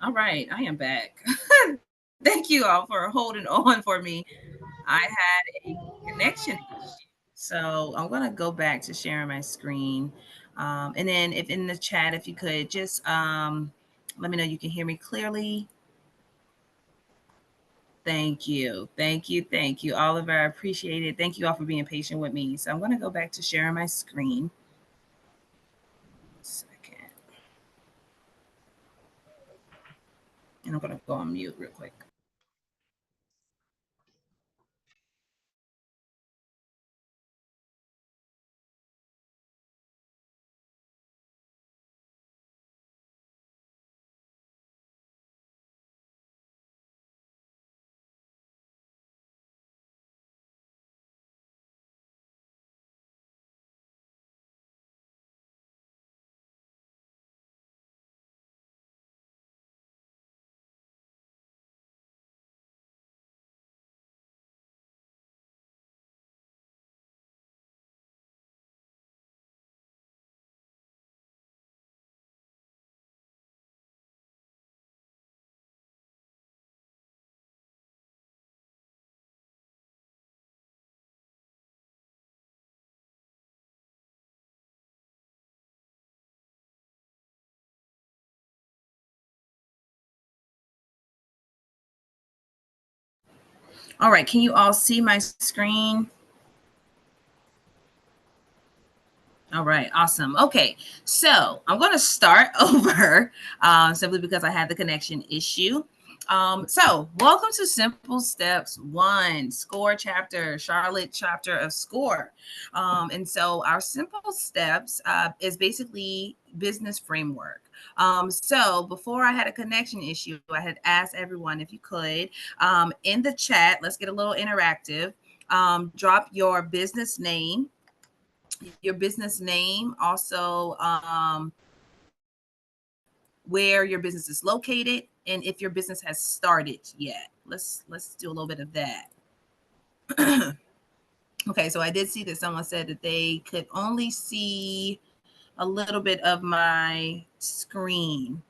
All right, I am back. Thank you all for holding on for me. I had a connection issue. So I'm going to go back to sharing my screen. And then if in the chat, if you could just let me know you can hear me clearly. Thank you. Thank you. Thank you. Oliver, I appreciate it. Thank you all for being patient with me. So I'm going to go back to sharing my screen. Second. And I'm going to go on mute real quick. All right, can you all see my screen? All right, awesome. Okay, so I'm going to start over simply because I had the connection issue. So welcome to Simple Steps 1, SCORE chapter, Charlotte chapter of SCORE. And so our Simple Steps is basically business framework. So before I had a connection issue, I had asked everyone if you could, in the chat, let's get a little interactive, drop your business name, also where your business is located, and if your business has started yet. Let's do a little bit of that. Okay, so I did see that someone said that they could only see a little bit of my screen.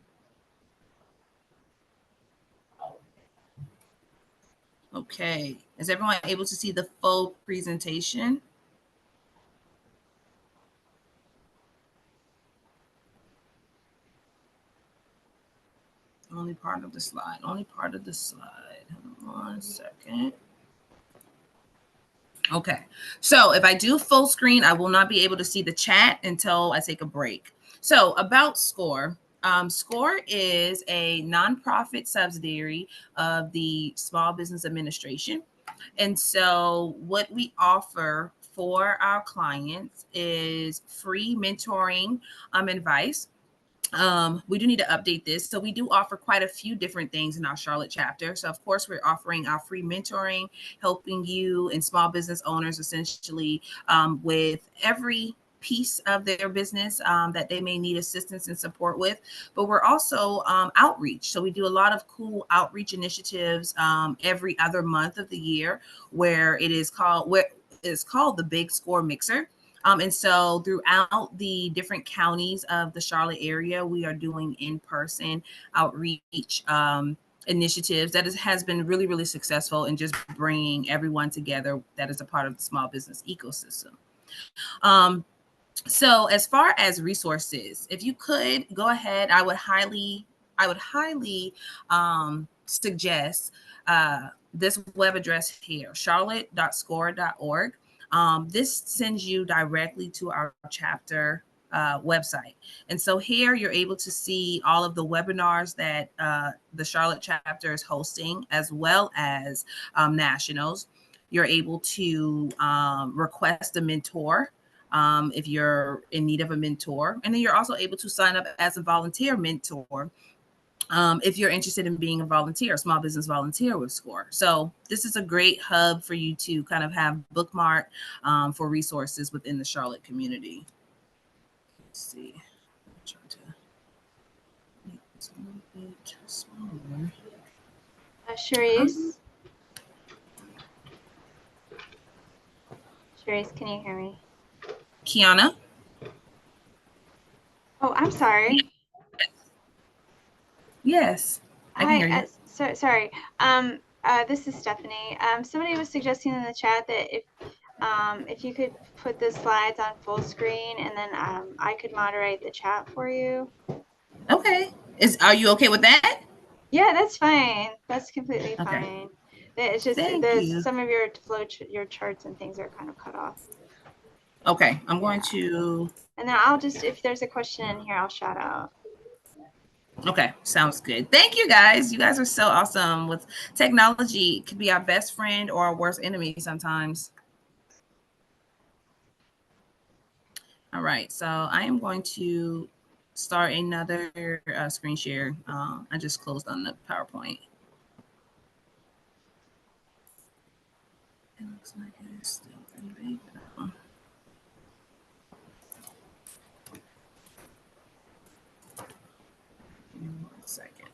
Okay, is everyone able to see the full presentation? Only part of the slide. One second. Okay, so if I do full screen, I will not be able to see the chat until I take a break. So about SCORE. SCORE is a nonprofit subsidiary of the Small Business Administration. And so what we offer for our clients is free mentoring advice. We do need to update this. So we do offer quite a few different things in our Charlotte chapter. So of course, we're offering our free mentoring, helping you and small business owners essentially with every piece of their business that they may need assistance and support with. But we're also outreach. So we do a lot of cool outreach initiatives every other month of the year, where it is called the Big SCORE Mixer. And so throughout the different counties of the Charlotte area, we are doing in-person outreach initiatives that has been really, really successful in just bringing everyone together that is a part of the small business ecosystem. So as far as resources, if you could go ahead, I would highly suggest this web address here, charlotte.score.org. This sends you directly to our chapter website. And so here you're able to see all of the webinars that the Charlotte chapter is hosting, as well as nationals. You're able to request a mentor if you're in need of a mentor. And then you're also able to sign up as a volunteer mentor if you're interested in being a volunteer, small business volunteer with SCORE. So this is a great hub for you to kind of have bookmark for resources within the Charlotte community. Let's see. I'm trying to make this a little bit smaller. Cherise? Cherise, can you hear me? Kiana? Oh, I'm sorry. Yes, I can Hi, hear you. sorry. This is Stephanie. Somebody was suggesting in the chat that if you could put the slides on full screen and then I could moderate the chat for you. Okay. Are you okay with that? Yeah, that's fine. That's completely Okay. fine. It's just Thank there's you. some of your your charts and things are kind of cut off. Okay. I'm going Yeah. to. And then I'll just, if there's a question in here, I'll shout out. Okay. Sounds good. Thank you guys. You guys are so awesome. With technology, it could be our best friend or our worst enemy sometimes. All right. So I am going to start another screen share. I just closed on the PowerPoint. It looks like it is still pretty big. Though. Give me 1 second.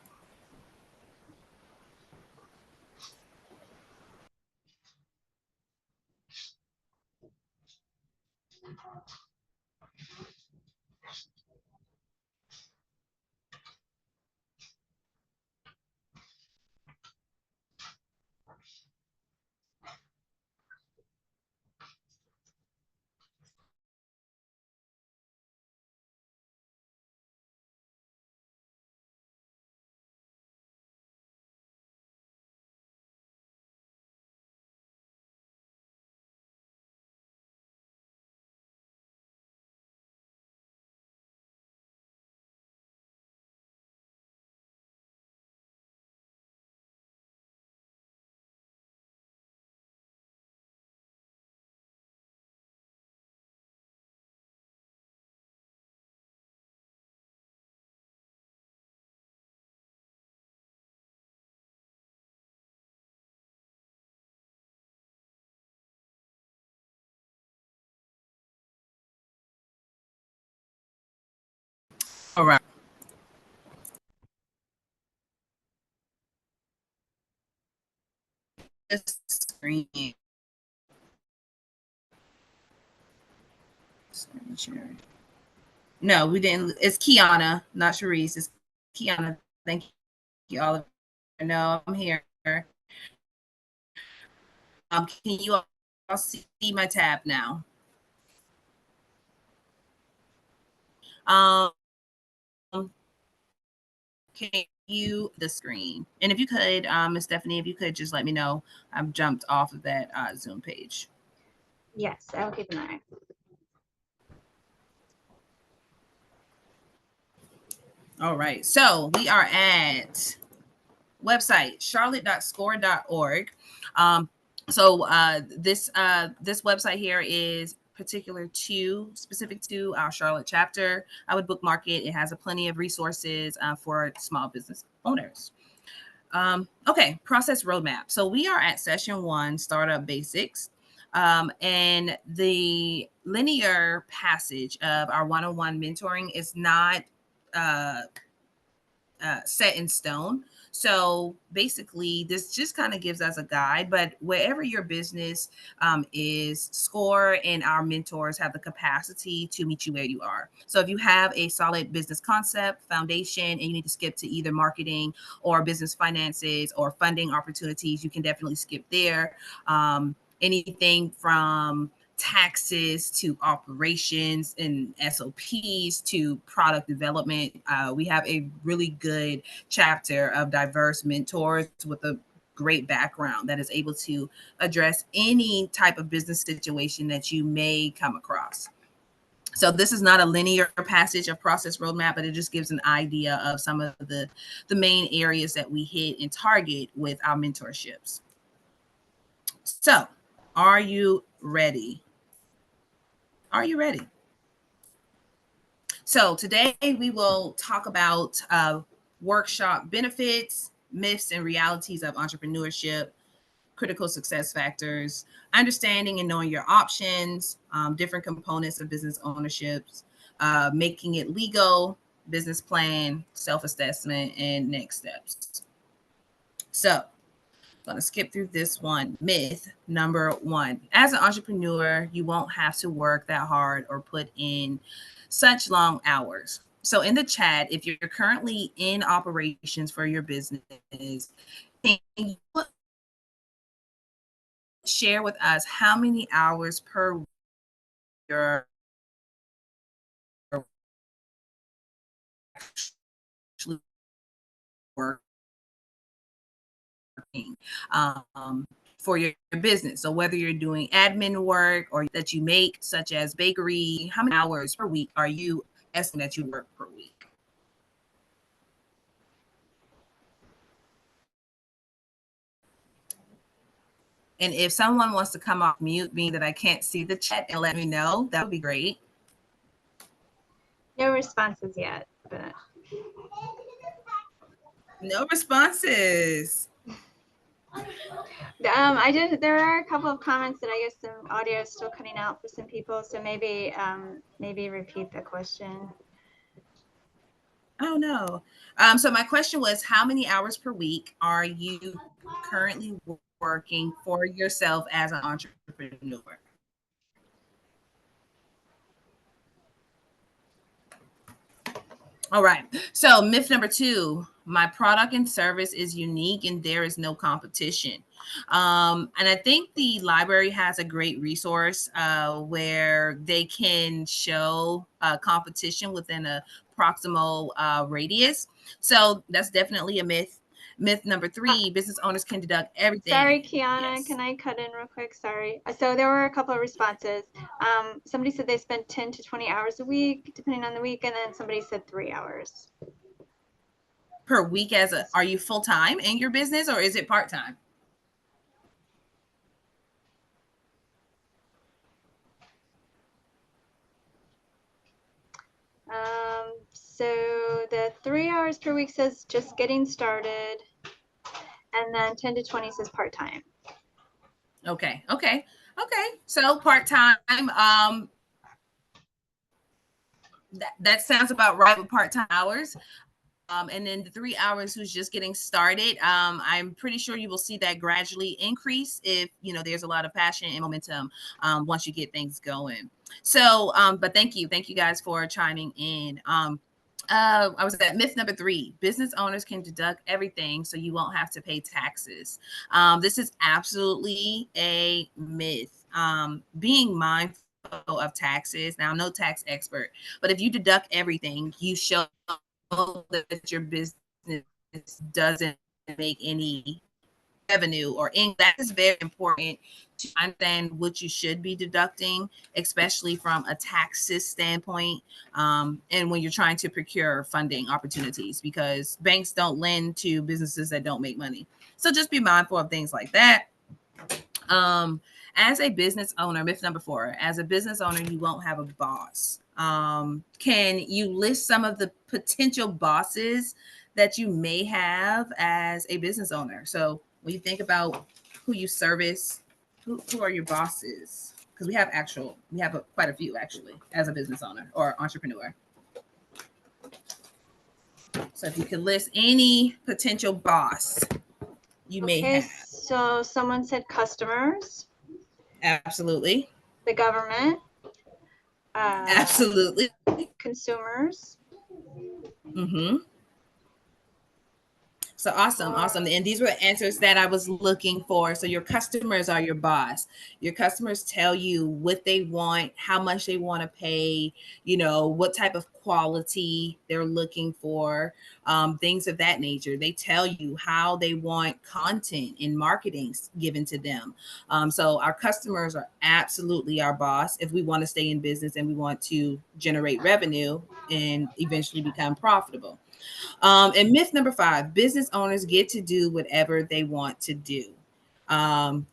All right. This screen share. No, we didn't. It's Kiana, not Sharice. It's Kiana. Thank you all. No, I'm here. Can you all see my tab now? Um, can you the screen? And if you could, Miss Stephanie, if you could just let me know, I've jumped off of that Zoom page. Yes, I'll keep an eye. All right. So we are at website charlotte.score.org. This website here is specific to our Charlotte chapter. I would bookmark it. It has a plenty of resources for small business owners. Okay, process roadmap. So we are at session 1, startup basics. And the linear passage of our one-on-one mentoring is not uh, set in stone. So basically, this just kind of gives us a guide. But wherever your business is, SCORE and our mentors have the capacity to meet you where you are. So if you have a solid business concept, foundation, and you need to skip to either marketing or business finances or funding opportunities, you can definitely skip there. Anything from taxes to operations and SOPs to product development. We have a really good chapter of diverse mentors with a great background that is able to address any type of business situation that you may come across. So this is not a linear passage of process roadmap, but it just gives an idea of some of the main areas that we hit and target with our mentorships. So are you ready? Are you ready? So today we will talk about workshop benefits, myths and realities of entrepreneurship, critical success factors, understanding and knowing your options, different components of business ownerships, making it legal, business plan, self-assessment, and next steps. So going to skip through this one. Myth number 1. As an entrepreneur, you won't have to work that hard or put in such long hours. So in the chat, if you're currently in operations for your business, can you share with us how many hours per week you're actually working for your business? So whether you're doing admin work or that you make, such as bakery, how many hours per week are you estimating that you work per week? And if someone wants to come off mute, being that I can't see the chat, and let me know, that would be great. No responses yet, but No responses. I did. There are a couple of comments that I guess some audio is still cutting out for some people. So maybe repeat the question. Oh no. So my question was, how many hours per week are you currently working for yourself as an entrepreneur? All right. So myth number 2, my product and service is unique and there is no competition. And I think the library has a great resource where they can show competition within a proximal radius. So that's definitely a myth. Myth number 3, business owners can deduct Sorry, everything. Kiana, Yes. can I cut in real quick? Sorry. So there were a couple of responses. Somebody said they spend 10 to 20 hours a week, depending on the week, and then somebody said 3 hours. Per week are you full time in your business or is it part time? So the 3 hours per week says just getting started, and then 10 to 20 says part-time. Okay. So part time. That sounds about right with part time hours. And then the 3 hours who's just getting started. I'm pretty sure you will see that gradually increase if there's a lot of passion and momentum once you get things going. So, but thank you guys for chiming in. I was at myth number 3. Business owners can deduct everything, so you won't have to pay taxes. This is absolutely a myth. Being mindful of taxes. Now, I'm no tax expert, but if you deduct everything, you show that your business doesn't make any revenue or income. That is very important to understand what you should be deducting, especially from a taxes standpoint, and when you're trying to procure funding opportunities, because banks don't lend to businesses that don't make money. So just be mindful of things like that. Um, as a business owner, myth number 4, as a business owner, you won't have a boss. Can you list some of the potential bosses that you may have as a business owner? So when you think about who you service, who are your bosses? Because we have quite a few actually as a business owner or entrepreneur. So if you could list any potential boss you may Okay, have. so someone said customers, Absolutely. the government, Absolutely. consumers. Mm-hmm. So awesome. And these were the answers that I was looking for. So your customers are your boss. Your customers tell you what they want, how much they want to pay, what type of quality they're looking for, things of that nature. They tell you how they want content and marketing given to them. So our customers are absolutely our boss if we want to stay in business and we want to generate revenue and eventually become profitable. And myth number 5, business owners get to do whatever they want to do. Um,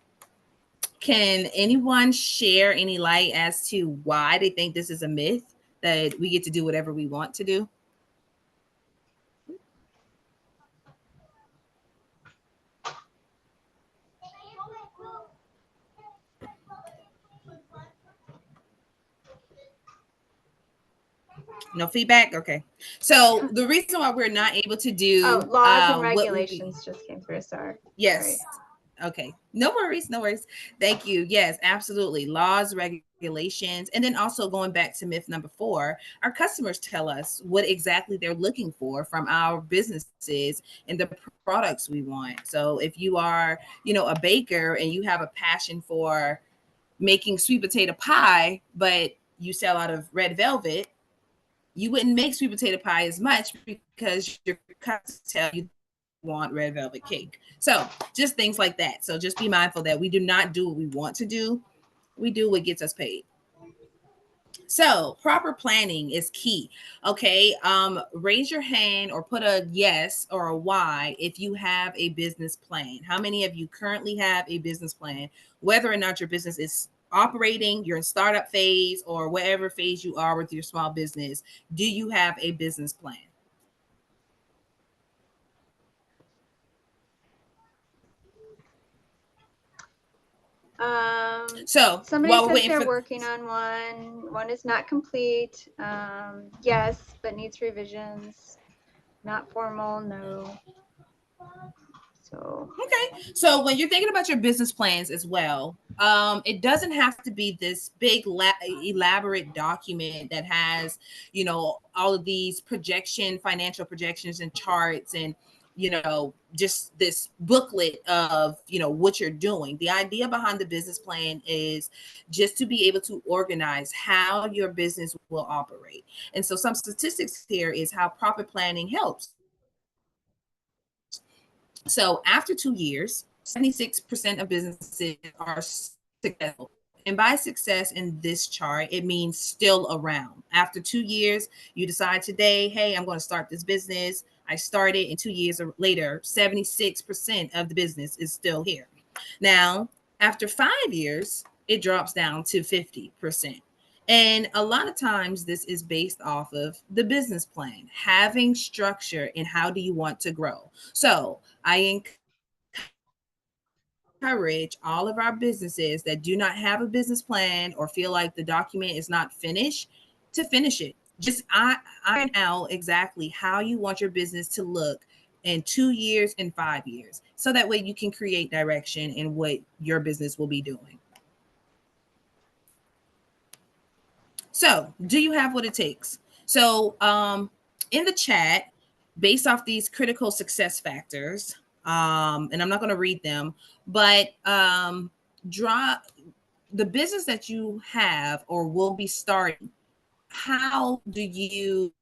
can anyone share any light as to why they think this is a myth that we get to do whatever we want to do? No feedback? Okay. So the reason why we're not able to Oh, do laws and what we regulations just came through. Sorry. yes. Okay. No worries. No worries. Thank you. Yes, absolutely. Laws, regulations. And then also going back to myth number 4, our customers tell us what exactly they're looking for from our businesses and the products we want. So if you are, a baker and you have a passion for making sweet potato pie, but you sell out of red velvet, you wouldn't make sweet potato pie as much because your customers tell you they want red velvet cake. So just things like that. So just be mindful that we do not do what we want to do. We do what gets us paid. So proper planning is key. Okay. Raise your hand or put a yes or a Y if you have a business plan. How many of you currently have a business plan, whether or not your business is operating, you're in startup phase, or whatever phase you are with your small business? Do you have a business plan? So Somebody while we're says waiting they're for, working on one. One is not complete. Yes, but needs revisions. Not formal, no. So, okay. So when you're thinking about your business plans as well, it doesn't have to be this big, elaborate document that has, all of these financial projections and charts and, just this booklet of, what you're doing. The idea behind the business plan is just to be able to organize how your business will operate. And so some statistics here is how proper planning helps. So after 2 years, 76% of businesses are successful. And by success in this chart, it means still around. After 2 years, you decide today, hey, I'm going to start this business. I started, and 2 years later, 76% of the business is still here. Now, after 5 years, it drops down to 50%. And a lot of times, this is based off of the business plan, having structure in how do you want to grow. So I encourage all of our businesses that do not have a business plan or feel like the document is not finished to finish it. Just iron out exactly how you want your business to look in 2 years and 5 years, so that way you can create direction in what your business will be doing. So, do you have what it takes? So, in the chat, based off these critical success factors, and I'm not going to read them, but draw the business that you have or will be starting. How do you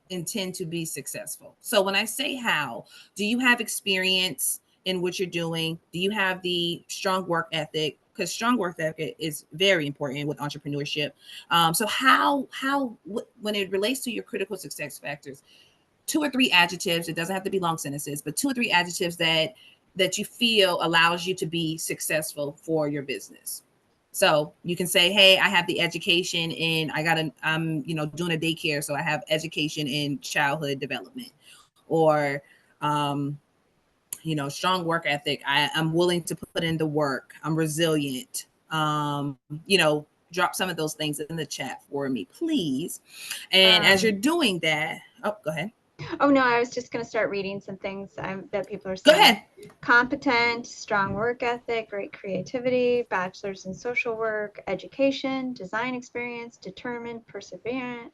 intend to be successful? So, when I say how, do you have experience in what you're doing? Do you have the strong work ethic? Because strong work ethic is very important with entrepreneurship. When it relates to your critical success factors, 2 or 3 adjectives, it doesn't have to be long sentences, but 2 or 3 adjectives that you feel allows you to be successful for your business. So you can say, hey, I have the education in, I'm, doing a daycare. So I have education in childhood development, or, um, strong work ethic. I'm willing to put in the work. I'm resilient. Drop some of those things in the chat for me, please. And as you're doing that, oh, go ahead. oh no, I was just going to start reading some things that people are Go saying. ahead. Competent, strong work ethic, great creativity, bachelor's in social work, education, design experience, determined, perseverant.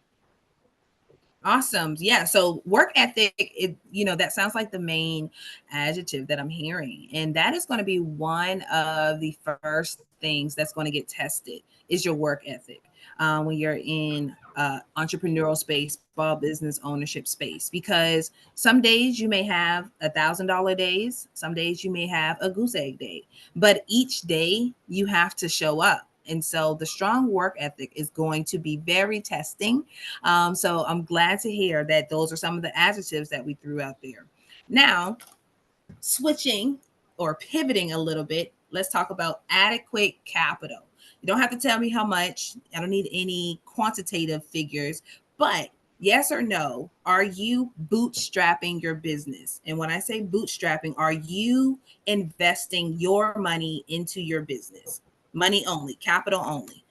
Awesome. Yeah. So work ethic, that sounds like the main adjective that I'm hearing. And that is going to be one of the first things that's going to get tested is your work ethic. When you're in entrepreneurial space, small business ownership space, because some days you may have $1,000 days, some days you may have a goose egg day, but each day you have to show up. And so the strong work ethic is going to be very testing. So I'm glad to hear that those are some of the adjectives that we threw out there. Now, switching or pivoting a little bit, let's talk about adequate capital. You don't have to tell me how much. I don't need any quantitative figures, but yes or no, are you bootstrapping your business? And when I say bootstrapping, are you investing your money into your business? Money only, capital only.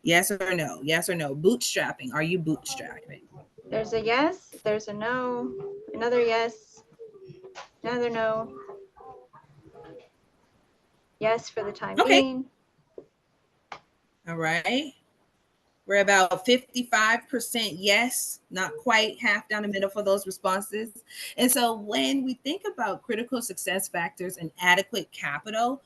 Yes or no? Yes or no? Bootstrapping. Are you bootstrapping? There's a yes, there's a no, another yes, another no. Yes, for the time Okay. being. All right. We're about 55% yes, not quite half down the middle for those responses. And so when we think about critical success factors and adequate capital,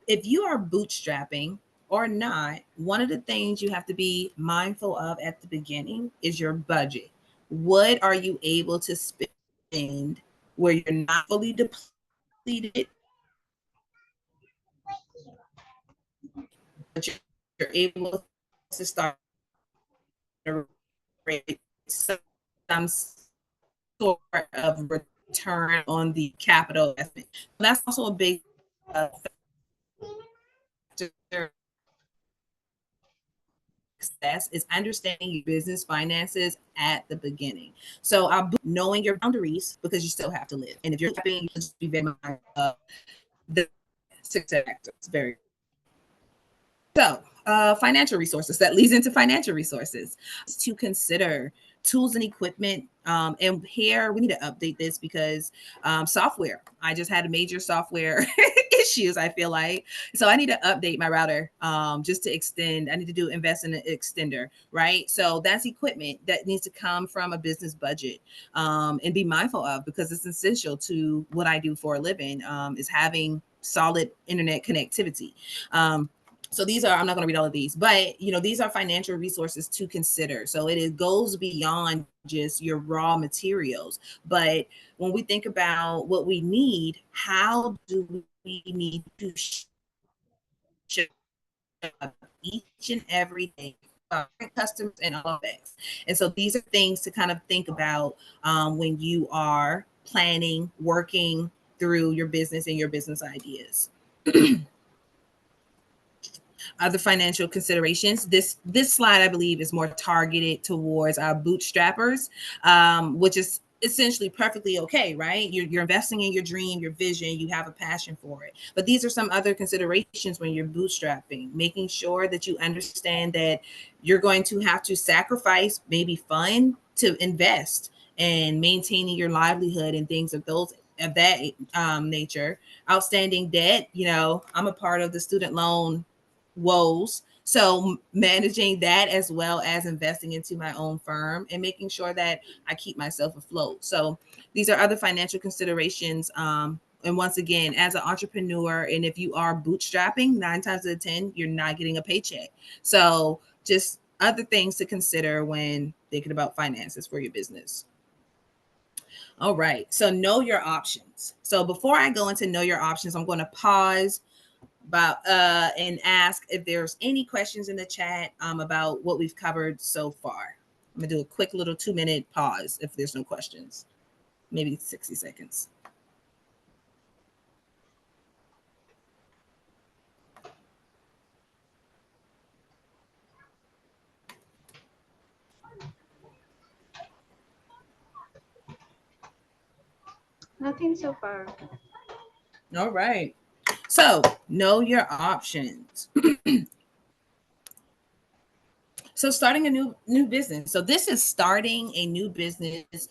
if you are bootstrapping or not, one of the things you have to be mindful of at the beginning is your budget. What are you able to spend where you're not fully depleted, but you're able to start to generate some sort of return on the capital investment. That's also a big factor success is understanding your business finances at the beginning. So knowing your boundaries because you still have to live. And if you're happy, you just be very mindful of the success factors. Very so, financial resources that leads into financial resources to consider tools and equipment. And here we need to update this because software. I just had a major software issues. I feel like so I need to update my router just to extend. I need to invest in an extender, right? So that's equipment that needs to come from a business budget and be mindful of because it's essential to what I do for a living. Is having solid internet connectivity. So these are, I'm not going to read all of these, but these are financial resources to consider. So goes beyond just your raw materials. But when we think about what we need, how do we need to show up each and every day for customers and all that? And so these are things to kind of think about when you are planning, working through your business and your business ideas. Other financial considerations. This slide, I believe, is more targeted towards our bootstrappers, which is essentially perfectly okay, right? You're investing in your dream, your vision, you have a passion for it. But these are some other considerations when you're bootstrapping, making sure that you understand that you're going to have to sacrifice maybe fun to invest and maintaining your livelihood and things of that nature. Outstanding debt, I'm a part of the student loan woes. So managing that as well as investing into my own firm and making sure that I keep myself afloat. So these are other financial considerations. And once again, as an entrepreneur, and if you are bootstrapping, 9 times out of 10, you're not getting a paycheck. So just other things to consider when thinking about finances for your business. All right. So know your options. So before I go into know your options, I'm going to pause about and ask if there's any questions in the chat about what we've covered so far. I'm gonna do a quick little 2-minute pause if there's no questions, maybe 60 seconds. Nothing so far. All right. So know your options. So starting a new business. So this is starting a new business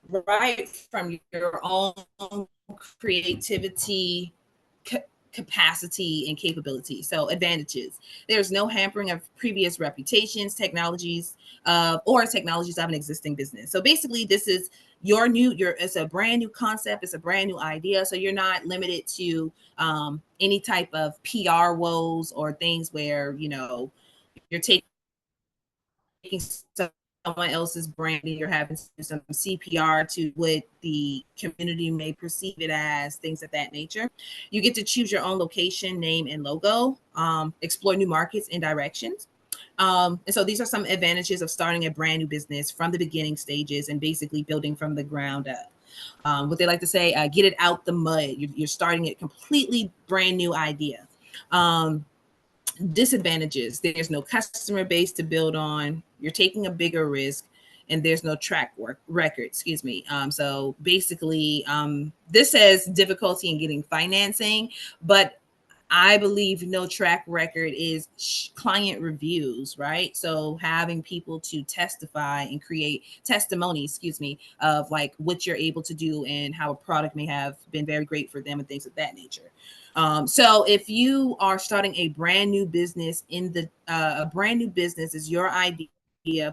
right from your own creativity, capacity, and capability. So advantages. There's no hampering of previous reputations, technologies, or technologies of an existing business. So basically, this is it's a brand new concept. It's a brand new idea. So you're not limited to any type of PR woes or things where, you're taking someone else's brand and you're having to do some CPR to what the community may perceive it as, things of that nature. You get to choose your own location, name, and logo, explore new markets and directions. And so these are some advantages of starting a brand new business from the beginning stages and basically building from the ground up. What they like to say, get it out the mud. You're starting a completely brand new idea. Disadvantages: there's no customer base to build on, you're taking a bigger risk, and there's no record, excuse me. So basically, this says difficulty in getting financing, but I believe no track record is client reviews, right? So having people to testify and create testimony, excuse me, of like what you're able to do and how a product may have been very great for them and things of that nature. So if you are starting a brand new business in the a brand new business is your idea,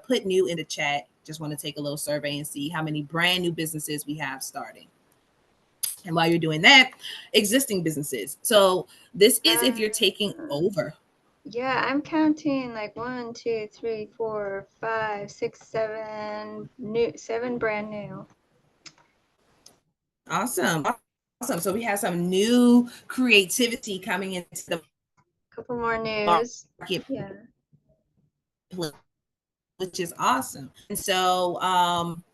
put new in the chat. Just want to take a little survey and see how many brand new businesses we have starting. And while you're doing that, existing businesses. So this is if you're taking Um, over. yeah, I'm counting like 1, 2, 3, 4, 5, 6, 7 new, 7 brand new. Awesome. Awesome. So we have some new creativity coming into the Couple more marketplace, news. Yeah. which is awesome. And so,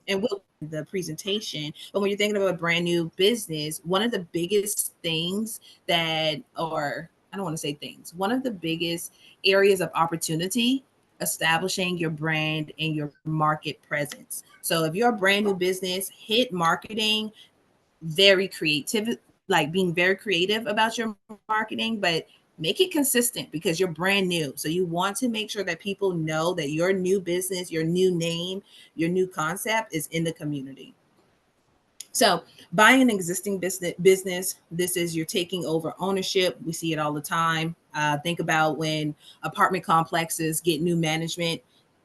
and we'll the presentation. But when you're thinking about a brand new business, one of the biggest things that, or I don't want to say things, one of the biggest areas of opportunity, establishing your brand and your market presence. So if you're a brand new business, hit marketing, very creative, like being very creative about your marketing, but make it consistent because you're brand new. So you want to make sure that people know that your new business, your new name, your new concept is in the community. So buying an existing business, this is you're taking over ownership. We see it all the time. Think about when apartment complexes get new management,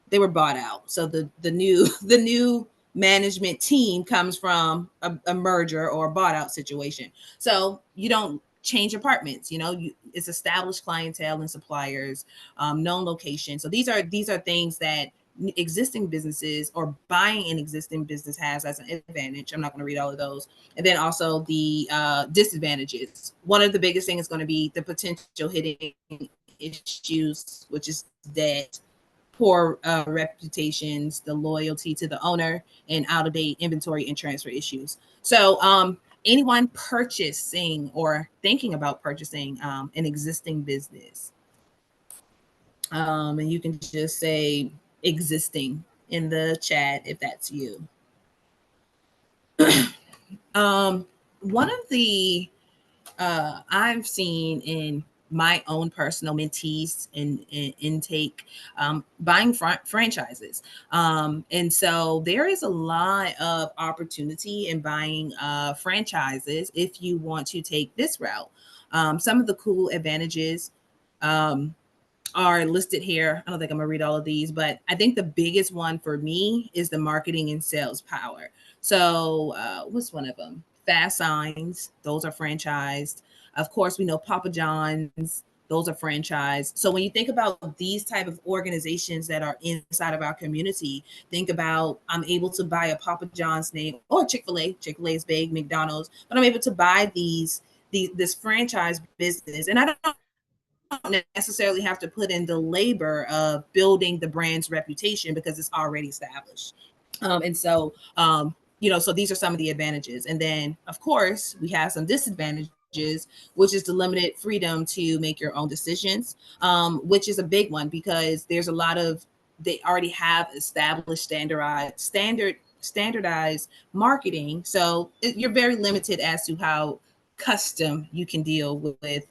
they were bought out. So the new the new management team comes from a merger or a bought out situation. So you don't change apartments. It's established clientele and suppliers, known location. So these are things that existing businesses or buying an existing business has as an advantage. I'm not going to read all of those. And then also the disadvantages. One of the biggest things is going to be the potential hidden issues, which is debt, poor reputations, the loyalty to the owner, and out of date inventory and transfer issues. So, anyone purchasing or thinking about purchasing an existing business, and you can just say existing in the chat if that's you. One of the I've seen in my own personal mentees and intake, buying franchises. And so there is a lot of opportunity in buying franchises if you want to take this route. Some of the cool advantages um, are listed here. I don't think I'm gonna read all of these, but I think the biggest one for me is the marketing and sales power. So, what's one of them? Fast Signs, those are franchised. Of course, we know Papa John's, those are franchised. So when you think about these type of organizations that are inside of our community, think about I'm able to buy a Papa John's name or Chick-fil-A. Chick-fil-A is big, McDonald's, but I'm able to buy this franchise business, and I don't necessarily have to put in the labor of building the brand's reputation because it's already established. So these are some of the advantages. And then, of course, we have some disadvantages, which is the limited freedom to make your own decisions, which is a big one because there's a lot of they already have established standardized marketing. So you're very limited as to how custom you can deal with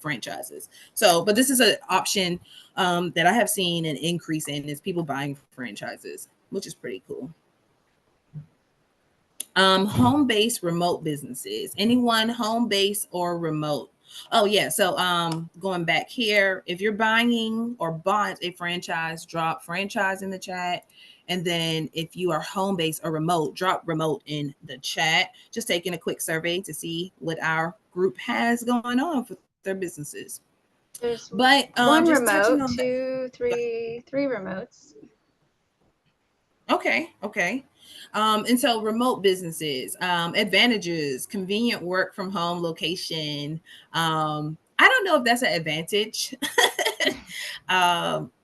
franchises. So, but this is an option that I have seen an increase in is people buying franchises, which is pretty cool. Home-based remote businesses. Anyone home-based or remote? Oh yeah. So going back here, if you're buying or bought a franchise, drop franchise in the chat. And then if you are home-based or remote, drop remote in the chat. Just taking a quick survey to see what our group has going on for their businesses. There's But one just touching on remote, that. two, three remotes. Okay. And so remote businesses, advantages, convenient work from home location. I don't know if that's an advantage.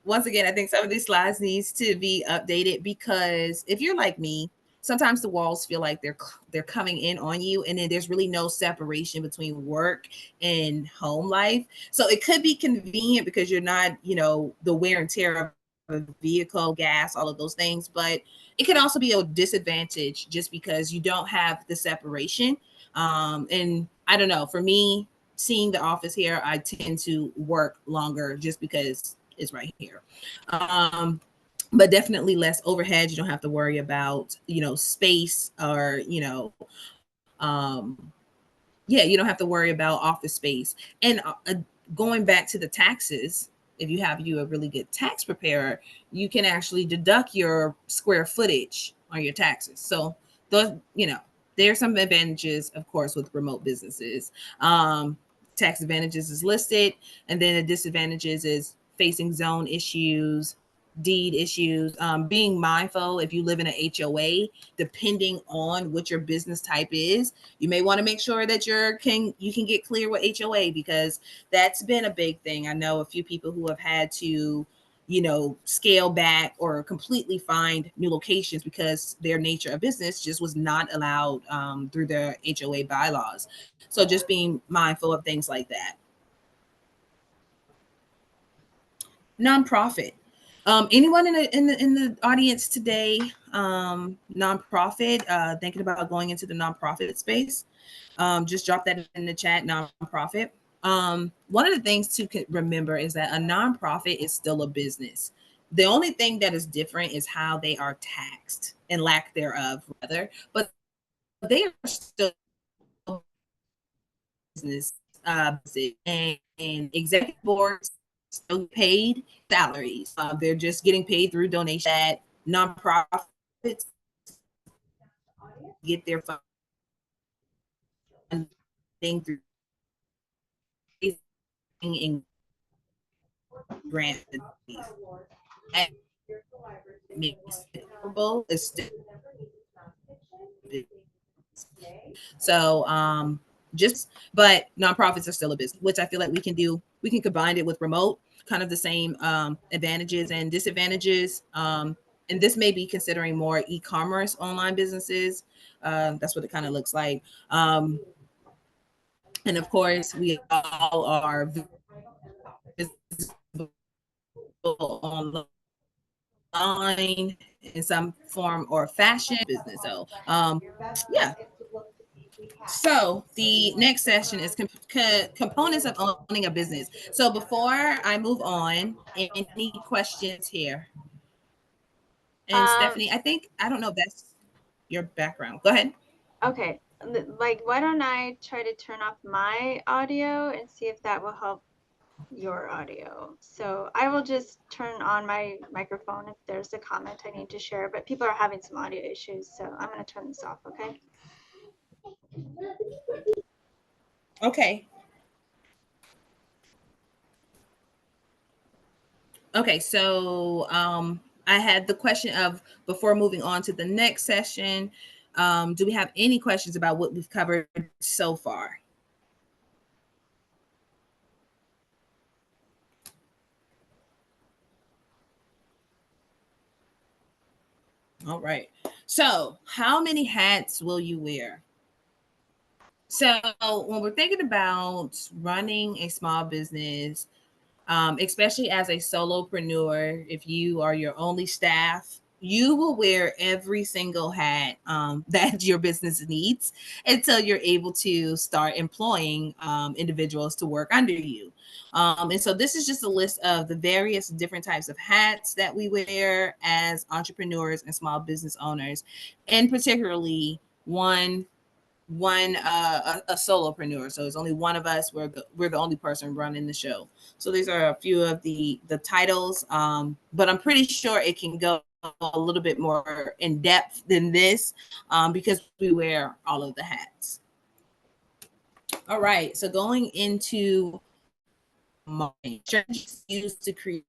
Once again, I think some of these slides needs to be updated because if you're like me, sometimes the walls feel like they're coming in on you, and then there's really no separation between work and home life. So it could be convenient because you're not, the wear and tear of a vehicle, gas, all of those things, but it can also be a disadvantage just because you don't have the separation. And I don't know, for me, seeing the office here, I tend to work longer just because it's right here. Um, but definitely less overhead. You don't have to worry about, space or, yeah, you don't have to worry about office space. And going back to the taxes, if you have a really good tax preparer, you can actually deduct your square footage on your taxes. So those, there's some advantages, of course, with remote businesses. Tax advantages is listed, and then the disadvantages is facing zone issues, deed issues, being mindful if you live in an HOA, depending on what your business type is, you may want to make sure that you can get clear with HOA, because that's been a big thing. I know a few people who have had to, scale back or completely find new locations because their nature of business just was not allowed through their HOA bylaws. So just being mindful of things like that. Nonprofit. Anyone in the audience today, nonprofit, thinking about going into the nonprofit space? Just drop that in the chat. Nonprofit. One of the things to remember is that a nonprofit is still a business. The only thing that is different is how they are taxed, and lack thereof, rather. But they are still business, and executive boards still paid salaries. They're just getting paid through donation. That nonprofits get their funding through and grants. That makes it affordable. It's still so but nonprofits are still a business, which I feel like we can do. We can combine it with remote, kind of the same advantages and disadvantages. And this may be considering more e-commerce online businesses. That's what it kind of looks like. And of course, we all are visible online in some form or fashion business. So, yeah. So the next session is components of owning a business. So before I move on, any questions here? And Um, Stephanie, I don't know if that's your background. Go ahead. okay. Like, why don't I try to turn off my audio and see if that will help your audio. So I will just turn on my microphone if there's a comment I need to share, but people are having some audio issues, so I'm going to turn this off, okay? Okay. Okay, so I had the question of, before moving on to the next session, do we have any questions about what we've covered so far? All right. So, how many hats will you wear? So, when we're thinking about running a small business, especially as a solopreneur, if you are your only staff, you will wear every single hat that your business needs until you're able to start employing individuals to work under you. And so this is just a list of the various different types of hats that we wear as entrepreneurs and small business owners, and particularly a solopreneur. So it's only one of us. We're the only person running the show. So these are a few of the titles, but I'm pretty sure it can go a little bit more in depth than this, because we wear all of the hats. All right, so going into marketing, strategies used to create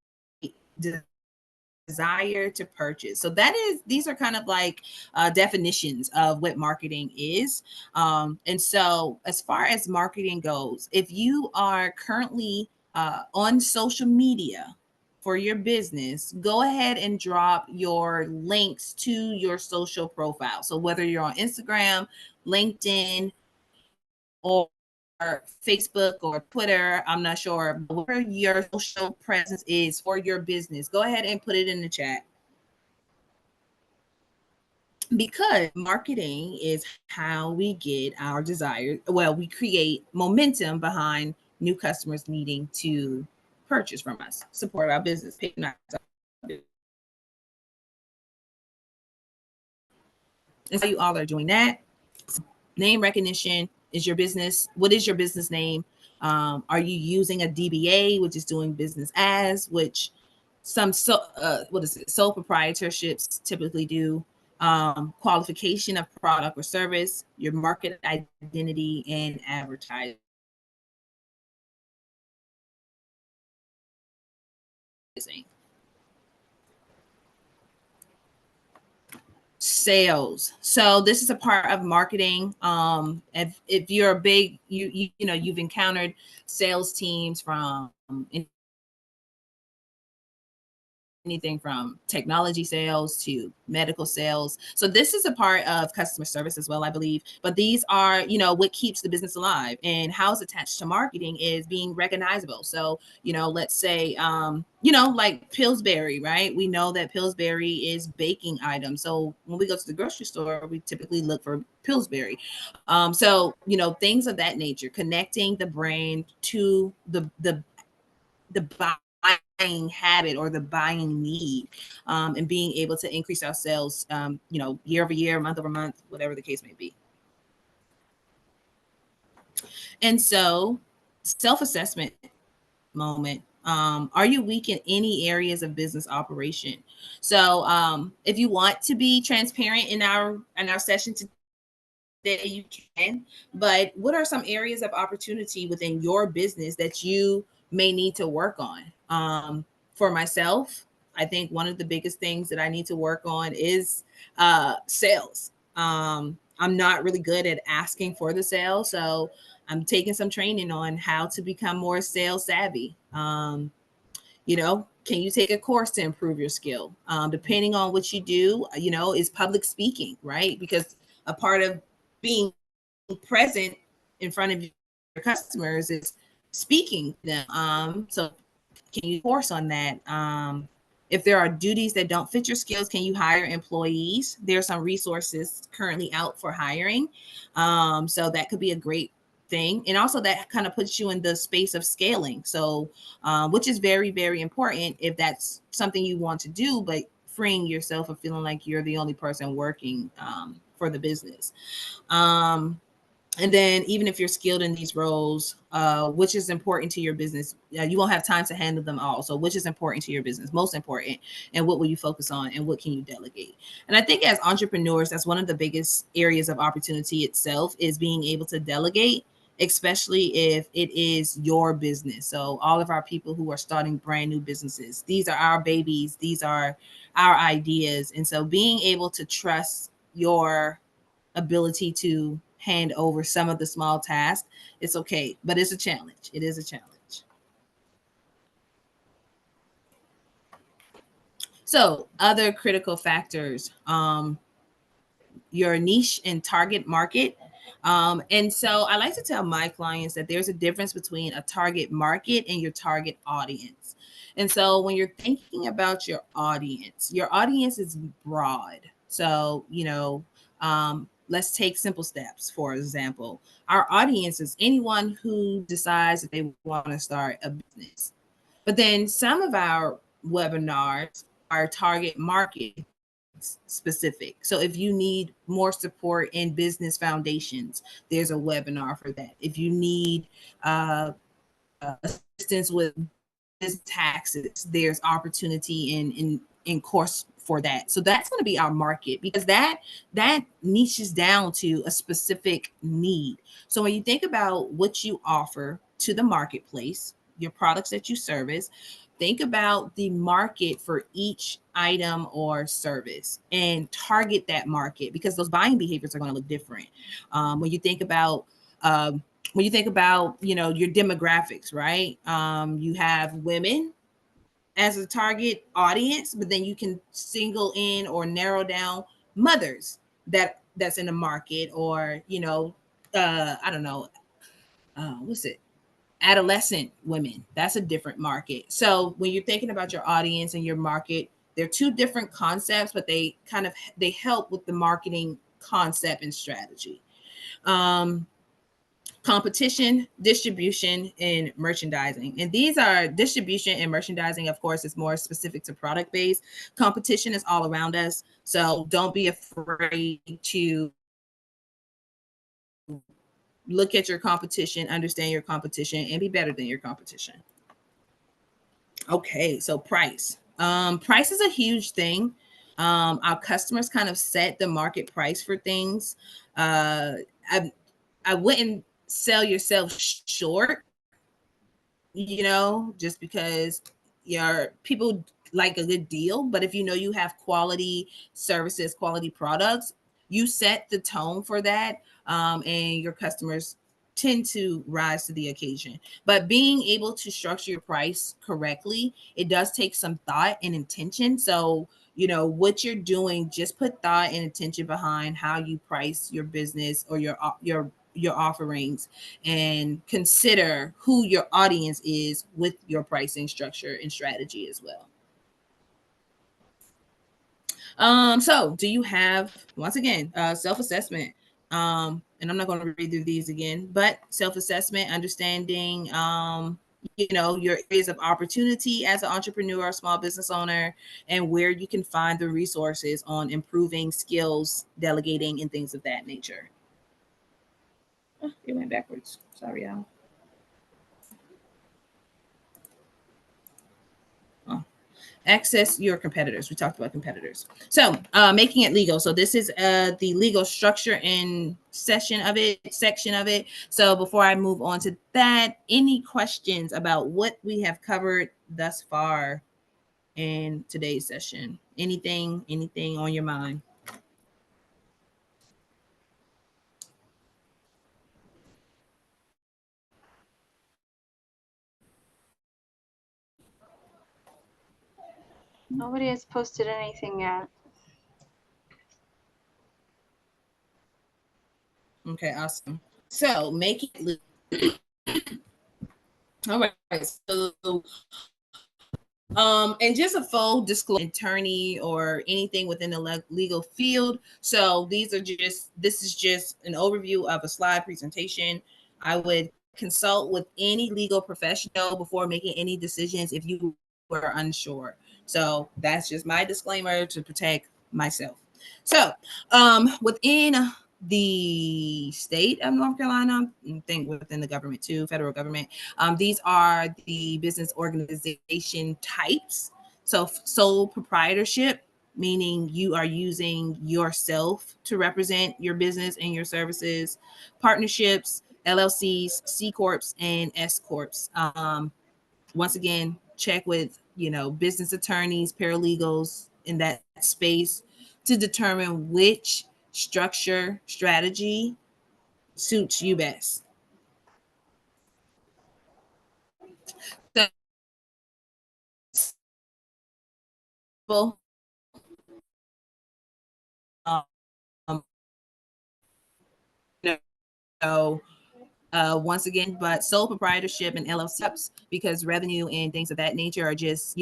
desire to purchase. So these are kind of like definitions of what marketing is. And so as far as marketing goes, if you are currently on social media for your business, go ahead and drop your links to your social profile. So whether you're on Instagram, LinkedIn, or Facebook or Twitter, I'm not sure, where your social presence is for your business, go ahead and put it in the chat. because marketing is how we get our desires. Well, we create momentum behind new customers needing to purchase from us, support our business, patronize our business. And so you all are doing that. Name recognition is your business. What is your business name? Are you using a DBA, which is doing business as, which some what is it? Sole proprietorships typically do. Qualification of product or service, your market identity, and advertising. Sales. So this is a part of marketing. If you're a big you know you've encountered sales teams from anything from technology sales to medical sales. So this is a part of customer service as well, I believe. But these are, what keeps the business alive, and how it's attached to marketing is being recognizable. So, let's say, like Pillsbury, right? We know that Pillsbury is baking items. So when we go to the grocery store, we typically look for Pillsbury. So, things of that nature, connecting the brand to the buying habit or the buying need, and being able to increase our sales, year over year, month over month, whatever the case may be. And so, self-assessment moment. Are you weak in any areas of business operation? So, if you want to be transparent in our session that you can, but what are some areas of opportunity within your business that you may need to work on? For myself, I think one of the biggest things that I need to work on is sales. I'm not really good at asking for the sale, so I'm taking some training on how to become more sales savvy. Can you take a course to improve your skill? Depending on what you do, is public speaking, right? Because a part of being present in front of your customers is speaking to them. So can you course on that? If there are duties that don't fit your skills, can you hire employees? There are some resources currently out for hiring. So that could be a great thing. And also that kind of puts you in the space of scaling. So, which is very, very important if that's something you want to do, but freeing yourself of feeling like you're the only person working for the business. And then even if you're skilled in these roles, which is important to your business, you won't have time to handle them all. So which is important to your business, most important, and what will you focus on, and what can you delegate? And I think as entrepreneurs, that's one of the biggest areas of opportunity itself, is being able to delegate, especially if it is your business. So all of our people who are starting brand new businesses, these are our babies, these are our ideas. And so being able to trust your ability to hand over some of the small tasks, it's okay, but it's a challenge. It is a challenge. So other critical factors, your niche and target market. And so I like to tell my clients that there's a difference between a target market and your target audience. And so when you're thinking about your audience is broad. So, let's take simple steps. For example, our audience is anyone who decides that they want to start a business. But then some of our webinars are target market specific. So if you need more support in business foundations, there's a webinar for that. If you need assistance with business taxes, there's opportunity in course for that. So that's going to be our market, because that niches down to a specific need. So when you think about what you offer to the marketplace, your products that you service, think about the market for each item or service and target that market, because those buying behaviors are going to look different. When you think about your demographics, right? You have women as a target audience, but then you can single in or narrow down mothers that's in the market, or I don't know, what's it, adolescent women. That's a different market. So when you're thinking about your audience and your market, They're two different concepts, but they help with the marketing concept and strategy. Um, Competition, distribution, and merchandising. And these are distribution and merchandising, of course, is more specific to product based. Competition is all around us. So don't be afraid to look at your competition, understand your competition, and be better than your competition. Okay, so price. Price is a huge thing. Our customers kind of set the market price for things. I I wouldn't sell yourself short, just because your people like a good deal. But if you know you have quality services, quality products, you set the tone for that, and your customers tend to rise to the occasion. But being able to structure your price correctly, it does take some thought and intention. So, what you're doing, just put thought and intention behind how you price your business or your offerings, and consider who your audience is with your pricing structure and strategy as well. So do you have, once again, self-assessment? And I'm not going to read through these again, but self-assessment, understanding, your areas of opportunity as an entrepreneur or small business owner, and where you can find the resources on improving skills, delegating, and things of that nature. Oh, it went backwards. Sorry, y'all. Oh. Access your competitors. We talked about competitors. So making it legal. So this is the legal structure and section of it. So before I move on to that, any questions about what we have covered thus far in today's session? Anything on your mind? Nobody has posted anything yet. Okay, awesome. So make it legal. All right. So and just a full disclosure, attorney or anything within the legal field. So this is just an overview of a slide presentation. I would consult with any legal professional before making any decisions if you were unsure. So that's just my disclaimer to protect myself. So within the state of North Carolina, I think within the government too, federal government, these are the business organization types. So, sole proprietorship, meaning you are using yourself to represent your business and your services. Partnerships, LLCs, C corps, and S corps. Once again, check with business attorneys, paralegals in that space to determine which structure strategy suits you best. So, um, you know, once again, but sole proprietorship and LLCs, because revenue and things of that nature are just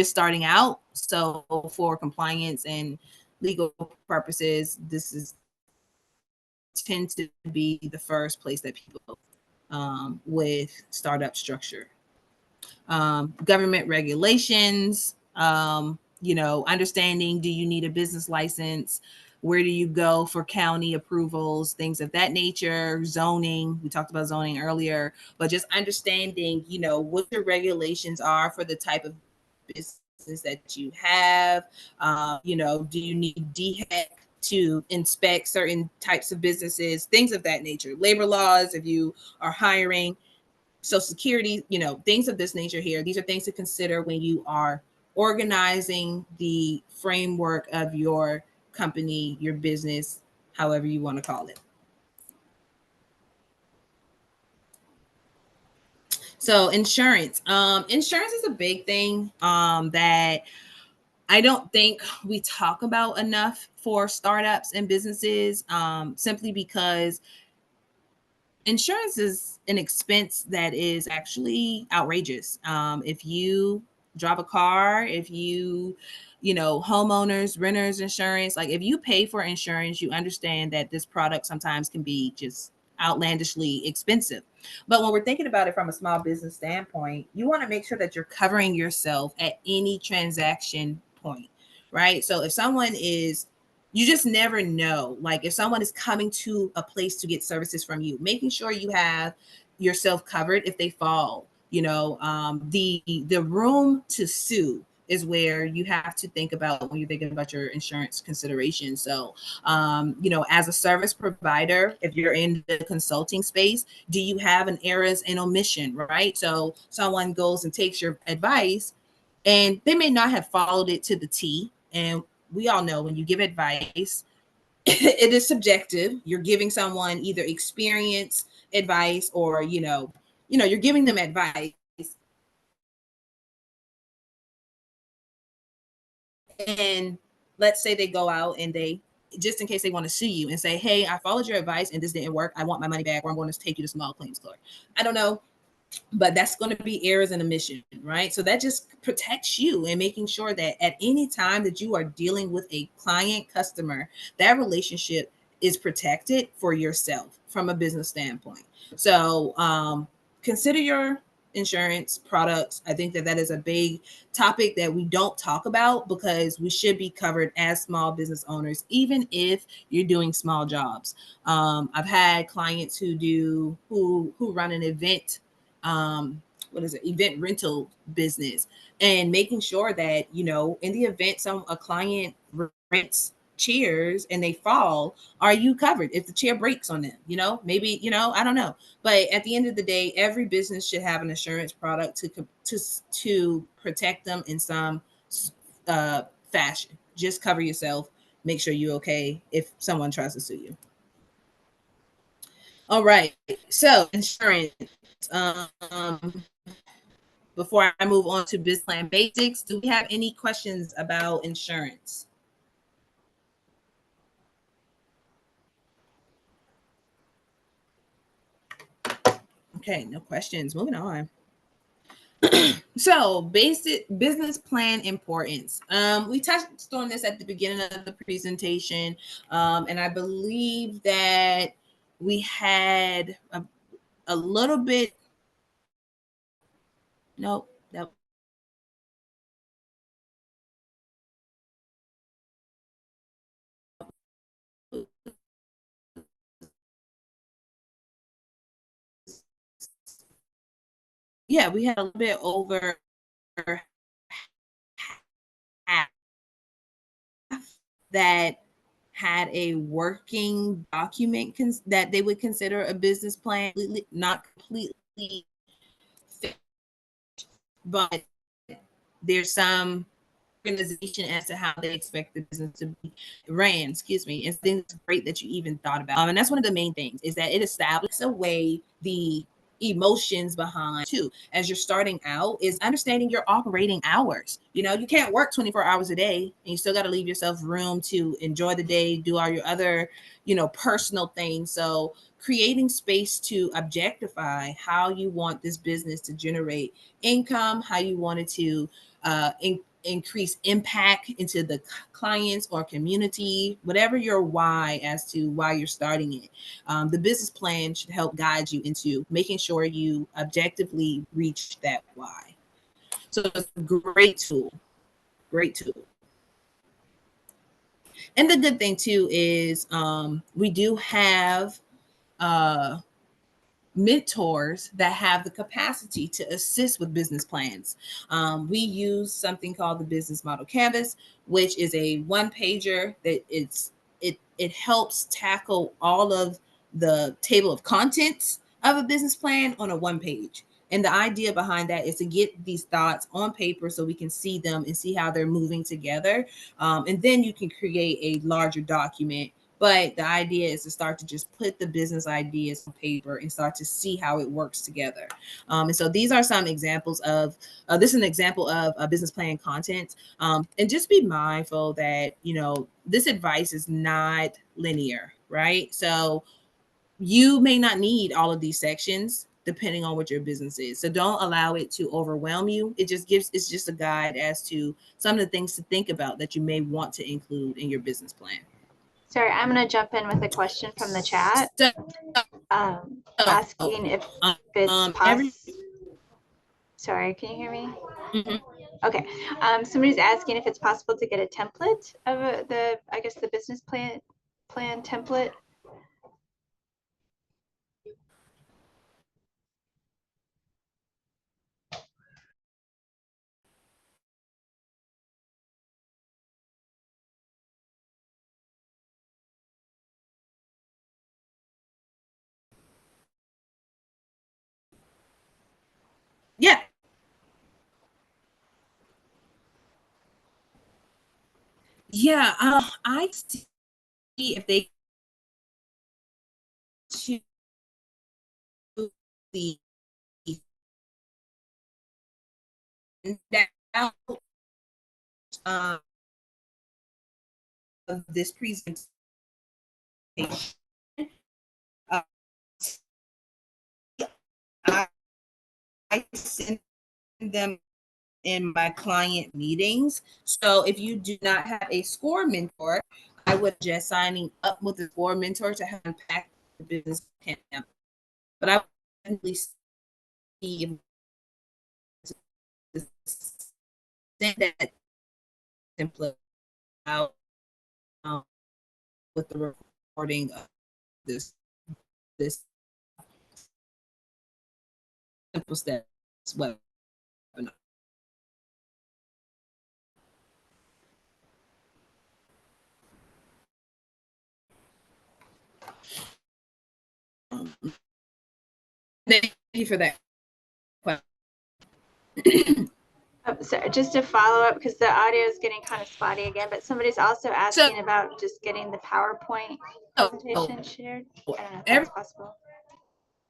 starting out. So for compliance and legal purposes, this is tend to be the first place that people with startup structure. Government regulations, understanding, do you need a business license? Where do you go for county approvals, things of that nature? Zoning, we talked about zoning earlier, but just understanding, what your regulations are for the type of business that you have. Do you need DHEC to inspect certain types of businesses, things of that nature? Labor laws, if you are hiring, Social Security, things of this nature here. These are things to consider when you are organizing the framework of your company, your business, however you want to call it. So insurance. Insurance is a big thing that I don't think we talk about enough for startups and businesses, simply because insurance is an expense that is actually outrageous. If you drive a car, if you know, homeowners, renters insurance, like if you pay for insurance, you understand that this product sometimes can be just outlandishly expensive. But when we're thinking about it from a small business standpoint, you want to make sure that you're covering yourself at any transaction point, right? So if someone is, you just never know, like if someone is coming to a place to get services from you, making sure you have yourself covered if they fall. You know, the room to sue is where you have to think about when you're thinking about your insurance considerations. So, you know, as a service provider, if you're in the consulting space, do you have an errors and omission, right? So someone goes and takes your advice and they may not have followed it to the T. And we all know when you give advice, it is subjective. You're giving someone either experience, advice, or you're giving them advice. And let's say they go out and they, just in case they want to sue you and say, hey, I followed your advice and this didn't work, I want my money back, or I'm going to take you to small claims court. I don't know, but that's going to be errors and omission, right? So that just protects you and making sure that at any time that you are dealing with a client customer, that relationship is protected for yourself from a business standpoint. So consider your insurance products. I think that that is a big topic that we don't talk about because we should be covered as small business owners, even if you're doing small jobs. I've had clients who run an event, what is it, event rental business, and making sure that, you know, in the event a client rents chairs and they fall, are you covered if the chair breaks on them? You know, maybe, you know, I don't know. But at the end of the day, every business should have an insurance product to protect them in some uh, fashion. Just cover yourself. Make sure you're okay if someone tries to sue you. All right. So insurance. Um, Before I move on to business plan basics, do we have any questions about insurance? Okay, no questions. Moving on. So, basic business plan importance. We touched on this at the beginning of the presentation, and I believe that we had a little bit. No, that yeah, we had a little bit over half that had a working document that they would consider a business plan, not completely fit, but there's some organization as to how they expect the business to be ran, excuse me. And I think it's great that you even thought about and that's one of the main things, is that it establishes a way the emotions behind too as you're starting out is understanding your operating hours. You know, you can't work 24 hours a day, and you still got to leave yourself room to enjoy the day, do all your other, you know, personal things. So creating space to objectify how you want this business to generate income, how you want it to increase impact into the clients or community, whatever your why as to why you're starting it. The business plan should help guide you into making sure you objectively reach that why. So it's a great tool, great tool. And the good thing too is we do have uh, mentors that have the capacity to assist with business plans. We use something called the business model canvas, which is a one pager that it helps tackle all of the table of contents of a business plan on a one page. And the idea behind that is to get these thoughts on paper so we can see them and see how they're moving together. And then you can create a larger document, but the idea is to start to just put the business ideas on paper and start to see how it works together. And so these are some examples of, this is an example of a business plan content. And just be mindful that, you know, this advice is not linear, right? So you may not need all of these sections. depending on what your business is. So don't allow it to overwhelm you. It's just a guide as to some of the things to think about that you may want to include in your business plan. Sorry, I'm going to jump in with a question from the chat, So, asking if it's every Sorry, can you hear me? mhm. Okay. Somebody's asking if it's possible to get a template of I guess the business plan template. Yeah. Yeah, I see if they choose the now um, of this presentation. Uh, I, I send them in my client meetings. So if you do not have a score mentor, I would suggest signing up with a score mentor to have impact the business plan. But I would definitely see if send that template out with the recording of this simple steps webinar. Thank you for that question. So just to follow up, because the audio is getting kind of spotty again, but somebody's also So, asking about just getting the PowerPoint presentation shared. I don't know if that's possible.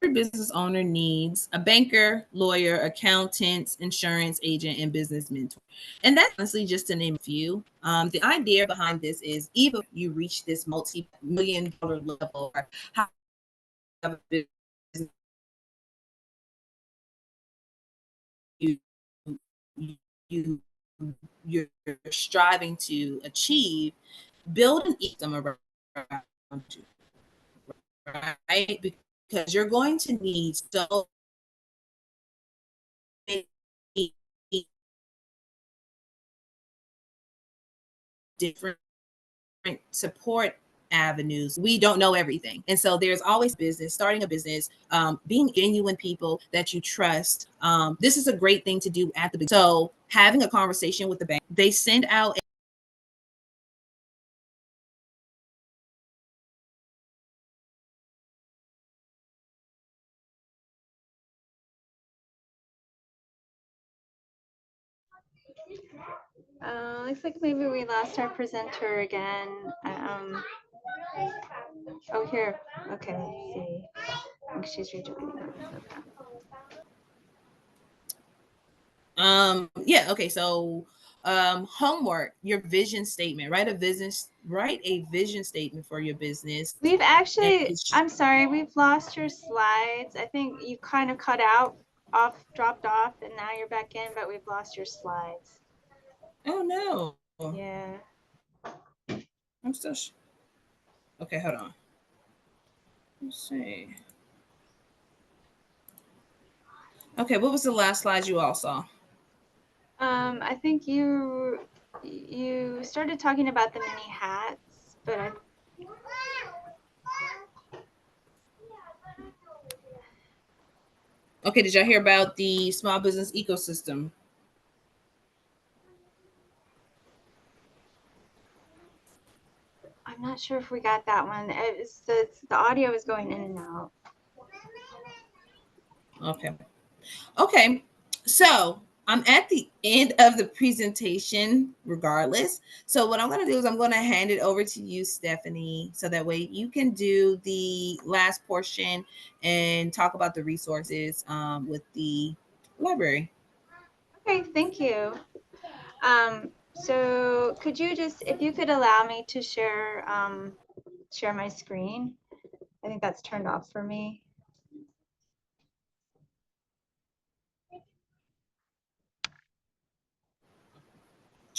Every business owner needs a banker, lawyer, accountant, insurance agent, and business mentor. And that's honestly just to name a few. The idea behind this is even if you reach this multi-million-dollar level or have a business you, you you're striving to achieve, build an ecosystem around you, right? Because you're going to need so many different support avenues. We don't know everything. And so there's always business, starting a business, being genuine people that you trust. This is a great thing to do at the beginning. So having a conversation with the bank, they send out Looks like maybe we lost our presenter again. Oh, here. Okay, let's see. I think she's rejoining. Okay. Yeah, okay, so homework, your vision statement, write a vision statement for your business. We've actually, I'm sorry, we've lost your slides. I think you kind of cut out, dropped off, and now you're back in, but we've lost your slides. Oh no. Yeah. I'm still okay, hold on. Let's see. Okay, what was the last slide you all saw? I think you started talking about the mini hats, but Okay, did y'all hear about the small business ecosystem? I'm not sure if we got that one. The audio is going in and out. Okay. Okay. So I'm at the end of the presentation regardless. So what I'm going to do is I'm going to hand it over to you, Stephanie, so that way you can do the last portion and talk about the resources with the library. Okay, thank you. So could you just, if you could allow me to share my screen? I think that's turned off for me.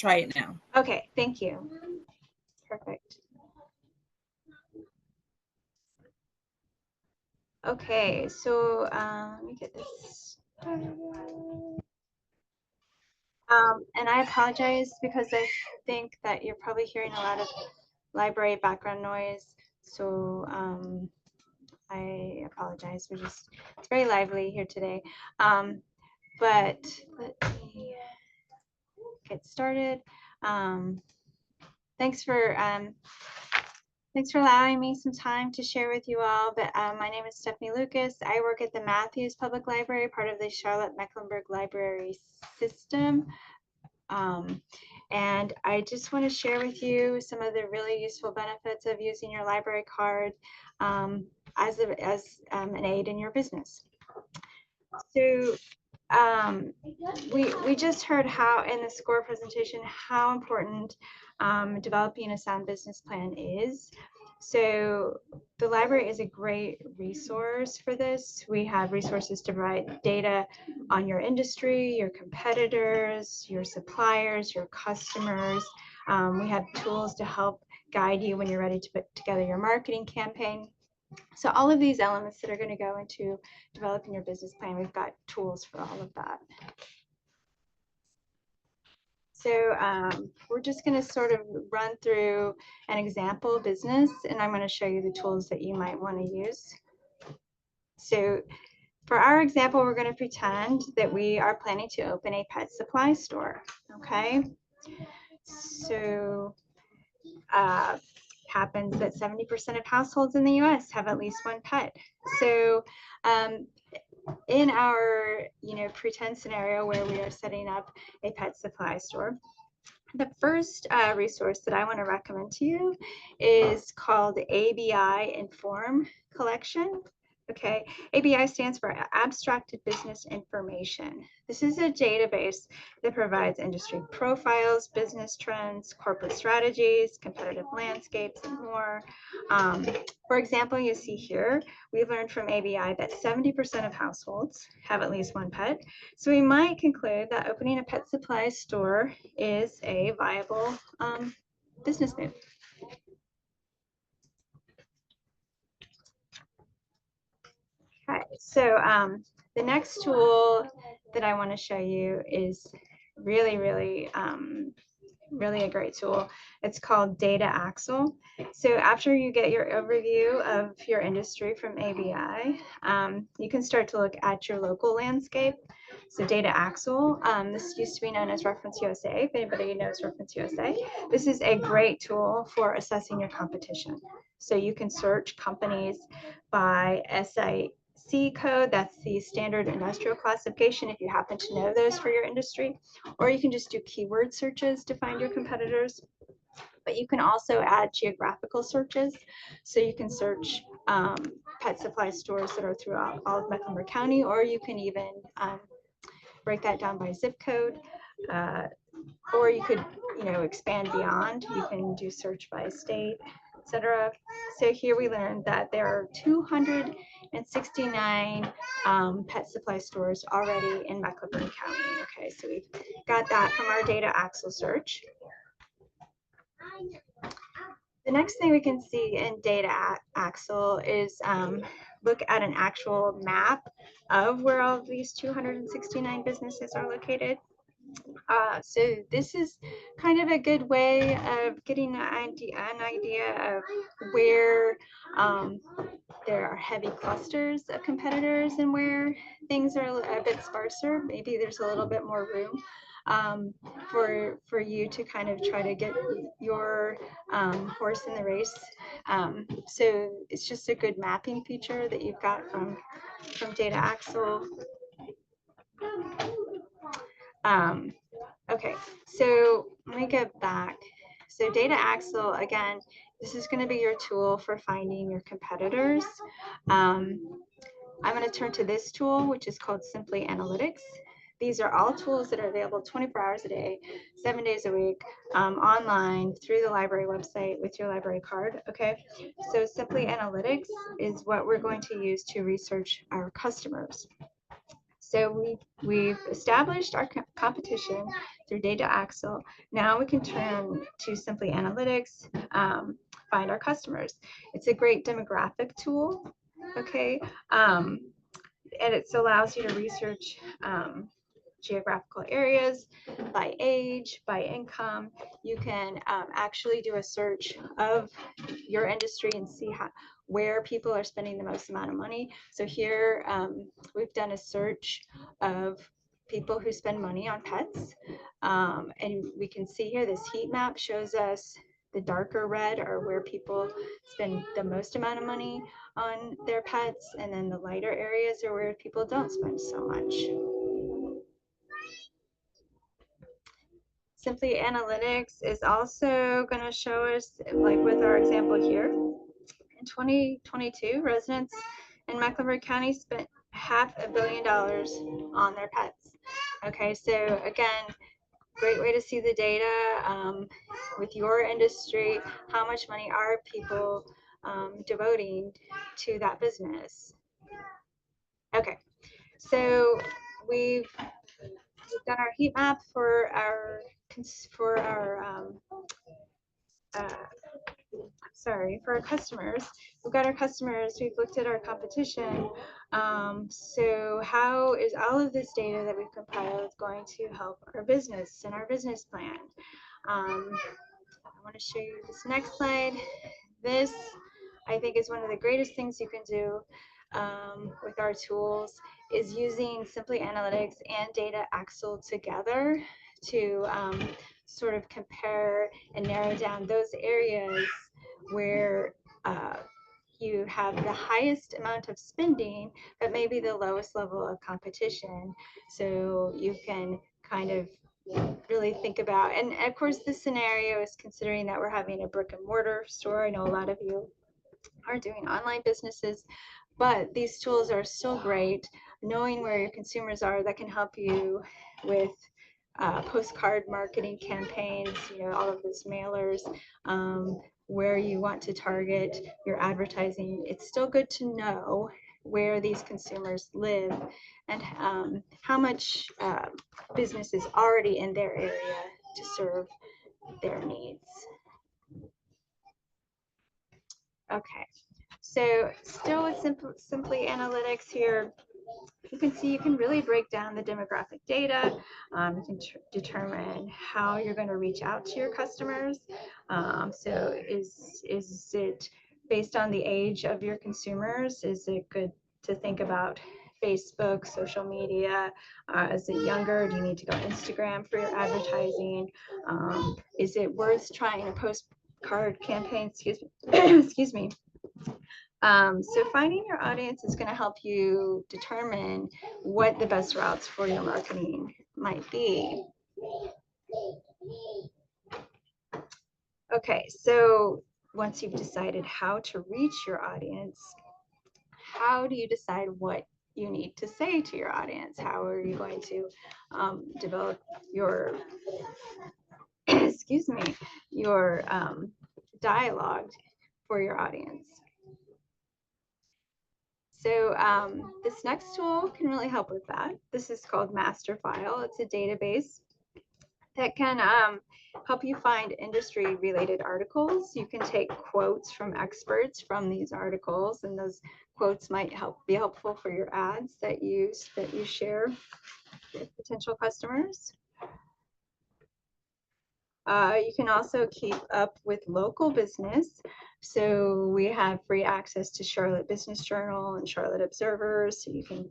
Try it now. Okay, thank you. Perfect. Okay, so let me get this started. And I apologize because I think that you're probably hearing a lot of library background noise. So I apologize. It's very lively here today. But let me get started. Um, thanks for allowing me some time to share with you all. But my name is Stephanie Lucas. I work at the Matthews Public Library, part of the Charlotte-Mecklenburg Library System. And I just want to share with you some of the really useful benefits of using your library card as an aid in your business. So we just heard how in the SCORE presentation how important developing a sound business plan is. So the library is a great resource for this. We have resources to provide data on your industry, your competitors, your suppliers, your customers. We have tools to help guide you when you're ready to put together your marketing campaign. So all of these elements that are going to go into developing your business plan, we've got tools for all of that. So we're just going to sort of run through an example business, and I'm going to show you the tools that you might want to use. So for our example, we're going to pretend that we are planning to open a pet supply store. Okay. So happens that 70% of households in the US have at least one pet. So in our pretend scenario where we are setting up a pet supply store, the first resource that I want to recommend to you is called ABI Inform Collection. Okay, ABI stands for Abstracted Business Information. This is a database that provides industry profiles, business trends, corporate strategies, competitive landscapes, and more. For example, you see here, we learned from ABI that 70% of households have at least one pet. So we might conclude that opening a pet supply store is a viable business move. Okay, so the next tool that I want to show you is really a great tool. It's called Data Axle. So after you get your overview of your industry from ABI, you can start to look at your local landscape. So Data Axle, this used to be known as Reference USA, if anybody knows Reference USA. This is a great tool for assessing your competition. So you can search companies by SIC code, that's the standard industrial classification, if you happen to know those for your industry, or you can just do keyword searches to find your competitors. But you can also add geographical searches. So you can search pet supply stores that are throughout all of Mecklenburg County, or you can even break that down by zip code, or you could expand beyond. You can do search by state, etc. So here we learned that there are 269 pet supply stores already in Mecklenburg County. Okay, so we've got that from our Data Axle search. The next thing we can see in Data Axle is look at an actual map of where all of these 269 businesses are located. So this is kind of a good way of getting an idea of where there are heavy clusters of competitors and where things are a bit sparser. Maybe there's a little bit more room for you to kind of try to get your horse in the race. So it's just a good mapping feature that you've got from Data Axle. Okay, so let me go back. So Data Axle, again, this is going to be your tool for finding your competitors. I'm going to turn to this tool, which is called Simply Analytics. These are all tools that are available 24 hours a day, 7 days a week, online through the library website with your library card. Okay, so Simply Analytics is what we're going to use to research our customers. So we've established our competition through Data Axle. Now we can turn to Simply Analytics, find our customers. It's a great demographic tool, okay? And it allows you to research geographical areas by age, by income. You can actually do a search of your industry and see where people are spending the most amount of money. So here we've done a search of people who spend money on pets. And we can see here this heat map shows us the darker red are where people spend the most amount of money on their pets, and then the lighter areas are where people don't spend so much. Simply Analytics is also going to show us, like with our example here, in 2022, residents in Mecklenburg County spent $500 million on their pets. Okay, so again, great way to see the data with your industry. How much money are people devoting to that business? Okay, so we've done our heat map for our uh, for our customers. We've got our customers, we've looked at our competition. So how is all of this data that we've compiled going to help our business and our business plan? I want to show you this next slide. This, I think, is one of the greatest things you can do with our tools, is using Simply Analytics and Data Axle together to sort of compare and narrow down those areas where you have the highest amount of spending, but maybe the lowest level of competition. So you can kind of really think about, and of course this scenario is considering that we're having a brick and mortar store. I know a lot of you are doing online businesses, but these tools are still great. Knowing where your consumers are, that can help you with postcard marketing campaigns, all of those mailers, where you want to target your advertising. It's still good to know where these consumers live and how much business is already in their area to serve their needs. Okay, so still with Simply Analytics here, you can see you can really break down the demographic data. You can determine how you're going to reach out to your customers. So is it based on the age of your consumers? Is it good to think about Facebook, social media? Is it younger? Do you need to go Instagram for your advertising? Is it worth trying a postcard campaign? Excuse me. Excuse me. So finding your audience is going to help you determine what the best routes for your marketing might be. Okay, so once you've decided how to reach your audience, how do you decide what you need to say to your audience? How are you going to develop your, excuse me, your dialogue for your audience? So this next tool can really help with that. This is called Master File. It's a database that can help you find industry related articles. You can take quotes from experts from these articles, and those quotes might be helpful for your ads that you share with potential customers. You can also keep up with local business. So we have free access to Charlotte Business Journal and Charlotte Observer, so you can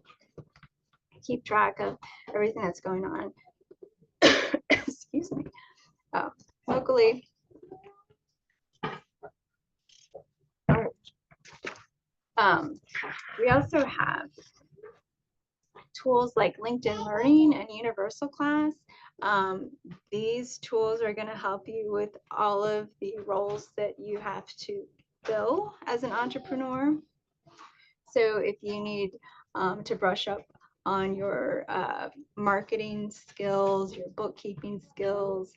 keep track of everything that's going on excuse me, locally. We also have tools like LinkedIn Learning and Universal Class. These tools are going to help you with all of the roles that you have to fill as an entrepreneur. So if you need to brush up on your marketing skills, your bookkeeping skills,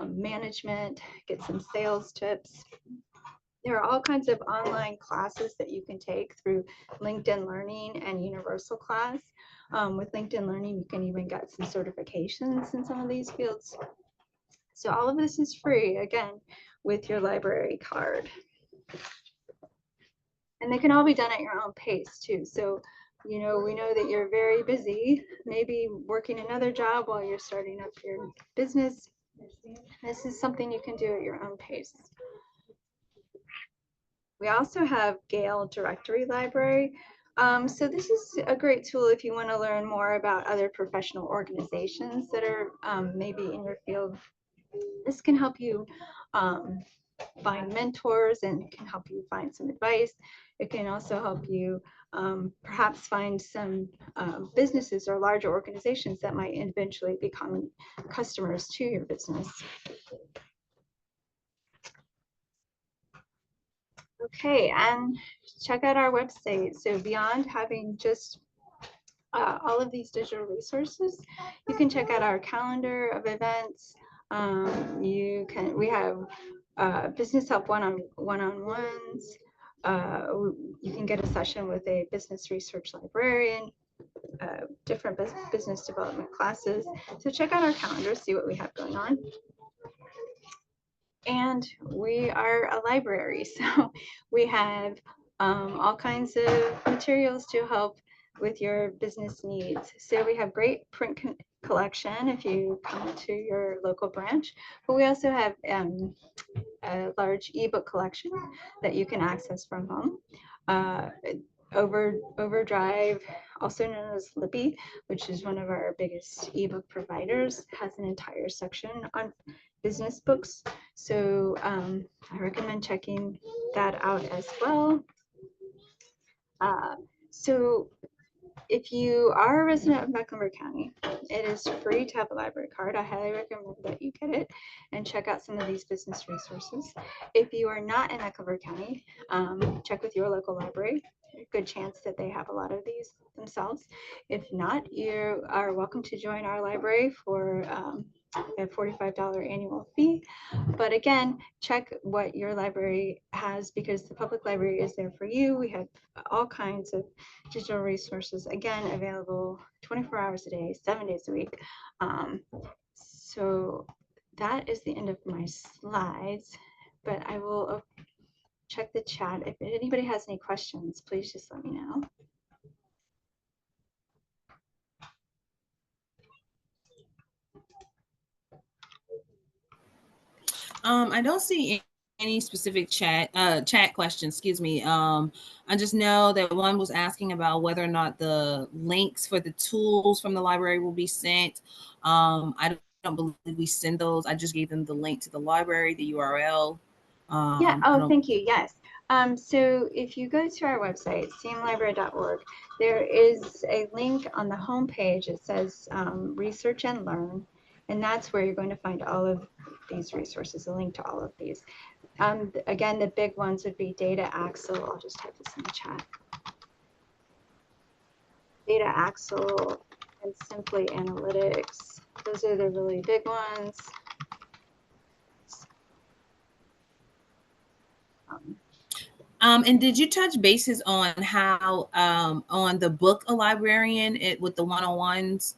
management, get some sales tips, there are all kinds of online classes that you can take through LinkedIn Learning and Universal Class. With LinkedIn Learning, you can even get some certifications in some of these fields. So all of this is free, again, with your library card. And they can all be done at your own pace too. So, we know that you're very busy, maybe working another job while you're starting up your business. This is something you can do at your own pace. We also have Gale Directory Library. So this is a great tool if you want to learn more about other professional organizations that are maybe in your field. This can help you find mentors and can help you find some advice. It can also help you perhaps find some businesses or larger organizations that might eventually become customers to your business. Okay, and check out our website. So beyond having just all of these digital resources, you can check out our calendar of events. We have business help one-on-ones. You can get a session with a business research librarian, different business development classes. So check out our calendar, see what we have going on. And we are a library, so we have all kinds of materials to help with your business needs. So we have great print collection if you come to your local branch, but we also have a large ebook collection that you can access from home. Overdrive, also known as Libby, which is one of our biggest ebook providers, has an entire section on business books. So I recommend checking that out as well. So if you are a resident of Mecklenburg County, it is free to have a library card. I highly recommend that you get it and check out some of these business resources. If you are not in Mecklenburg County, check with your local library. A good chance that they have a lot of these themselves. If not, you are welcome to join our library for a $45 annual fee. But again, check what your library has, because the public library is there for you. We have all kinds of digital resources, again, available 24 hours a day, 7 days a week. So that is the end of my slides, but I will check the chat. If anybody has any questions, please just let me know. I don't see any specific chat questions, excuse me. I just know that one was asking about whether or not the links for the tools from the library will be sent. I don't believe we send those. I just gave them the link to the library, the URL. Yeah, oh, thank you, yes. So if you go to our website, cmlibrary.org, there is a link on the home page. It says Research and Learn, and that's where you're going to find all of these resources, a link to all of these. Again, the big ones would be Data Axle. I'll just type this in the chat. Data Axle and Simply Analytics. Those are the really big ones. And did you touch bases on how on the book a librarian with the one-on-ones?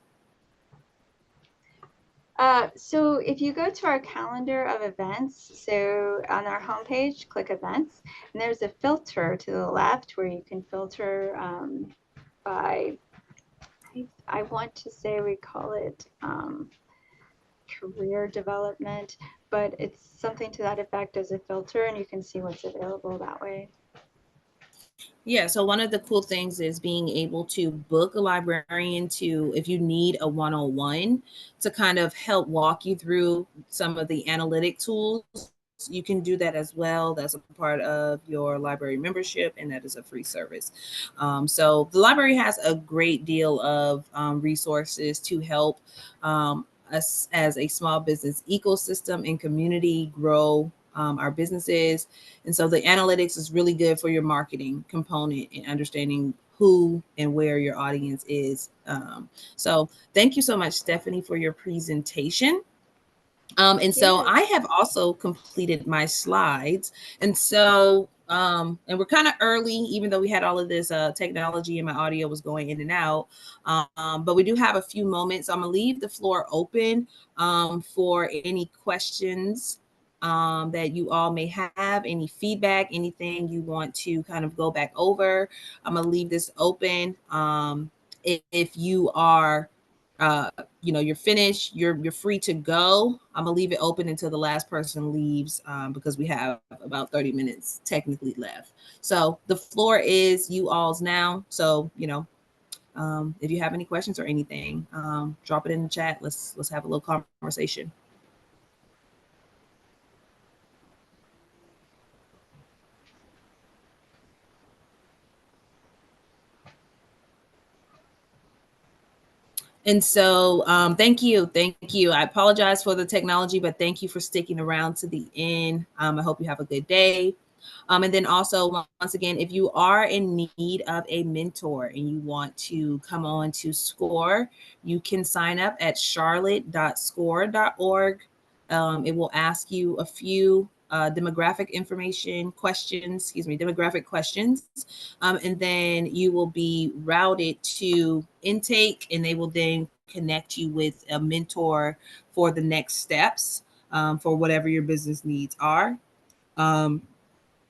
So if you go to our calendar of events, so on our homepage, click events, and there's a filter to the left where you can filter by, I want to say we call it career development, but it's something to that effect as a filter, and you can see what's available that way. Yeah, so one of the cool things is being able to book a librarian to, if you need a one-on-one to kind of help walk you through some of the analytic tools. You can do that as well. That's a part of your library membership, and that is a free service. So the library has a great deal of resources to help us as a small business ecosystem and community grow our businesses. And so the analytics is really good for your marketing component and understanding who and where your audience is. So thank you so much, Stephanie, for your presentation. And so I have also completed my slides. And so And we're kind of early, even though we had all of this technology and my audio was going in and out. But we do have a few moments. So I'm gonna leave the floor open for any questions that you all may have, any feedback, anything you want to kind of go back over. I'm gonna leave this open. If you are uh, you're finished, you're free to go. I'm gonna leave it open until the last person leaves because we have about 30 minutes technically left. So the floor is you all's now. So if you have any questions or anything, drop it in the chat. Let's have a little conversation. And so, thank you. I apologize for the technology, but thank you for sticking around to the end. I hope you have a good day. And then also, once again, if you are in need of a mentor and you want to come on to SCORE, you can sign up at charlotte.score.org. It will ask you a few demographic questions. And then you will be routed to intake, and they will then connect you with a mentor for the next steps for whatever your business needs are. Um,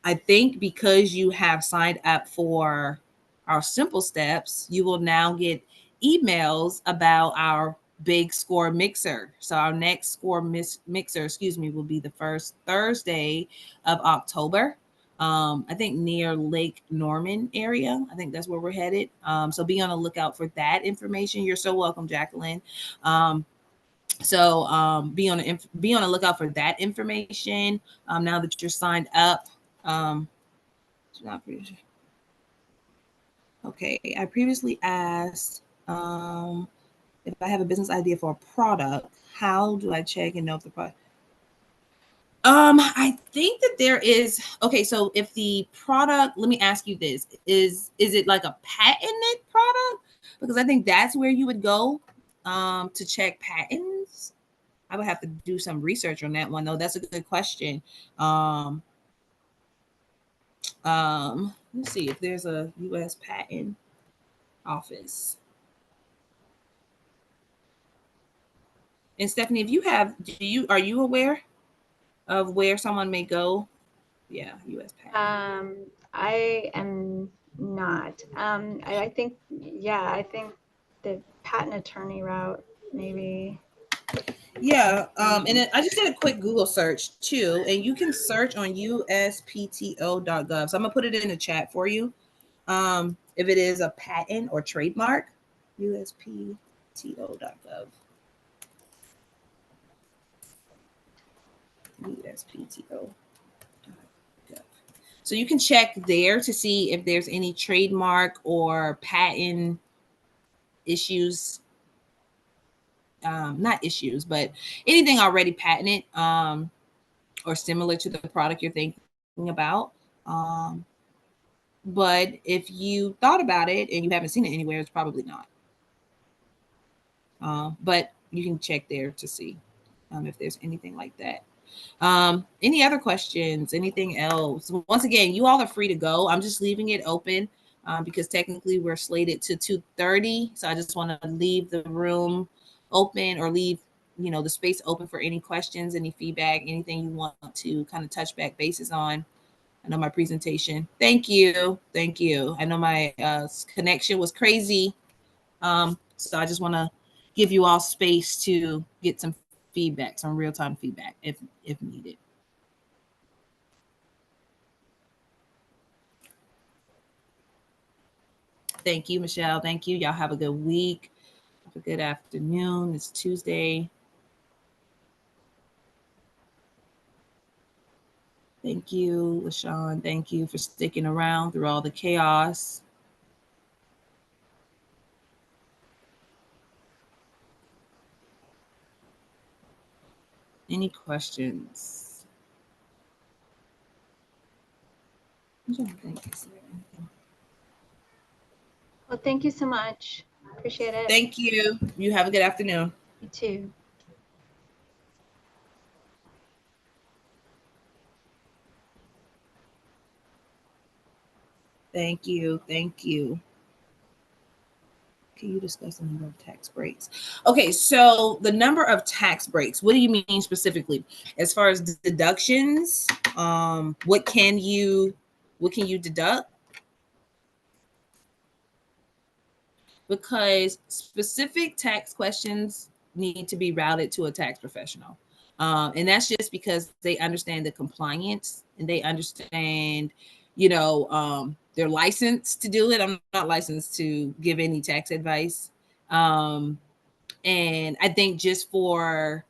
I think because you have signed up for our simple steps, you will now get emails about our big score mixer. So our next score mixer, will be the first Thursday of October. I think near Lake Norman area. I think that's where we're headed. So be on the lookout for that information. You're so welcome, Jacqueline. Be on the lookout for that information. Now that you're signed up. Um, okay, I previously asked if I have a business idea for a product, how do I check and know if the product? I think that there is. Okay, so if the product, let me ask you this: is it like a patented product? Because I think that's where you would go to check patents. I would have to do some research on that one, though. That's a good question. Let's see if there's a U.S. patent office. And Stephanie, if you have, are you aware of where someone may go? Yeah, U.S. patent. I am not. I think, yeah, I think the patent attorney route maybe. Yeah, and then I just did a quick Google search too, and you can search on uspto.gov. So I'm gonna put it in the chat for you. If it is a patent or trademark, uspto.gov. uspto.gov. So you can check there to see if there's any trademark or patent issues. Not issues, but anything already patented or similar to the product you're thinking about. But if you thought about it and you haven't seen it anywhere, it's probably not. But you can check there to see if there's anything like that. Any other questions? Anything else? Once again, you all are free to go. I'm just leaving it open because technically we're slated to 2:30. So I just want to leave the room open or leave the space open for any questions, any feedback, anything you want to kind of touch back bases on. I know my presentation. Thank you. Thank you. I know my connection was crazy. So I just want to give you all space to get some feedback, some real-time feedback if needed. Thank you, Michelle. Thank you. Y'all have a good week. Have a good afternoon. It's Tuesday. Thank you, LaShawn. Thank you for sticking around through all the chaos. Any questions? Well, thank you so much. Appreciate it. Thank you. You have a good afternoon. You too. Thank you. Thank you. Can you discuss the number of tax breaks? Okay, so the number of tax breaks, what do you mean specifically? As far as deductions, what can you deduct? Because specific tax questions need to be routed to a tax professional. And that's just because they understand the compliance and they understand, they're licensed to do it. I'm not licensed to give any tax advice. And I think just for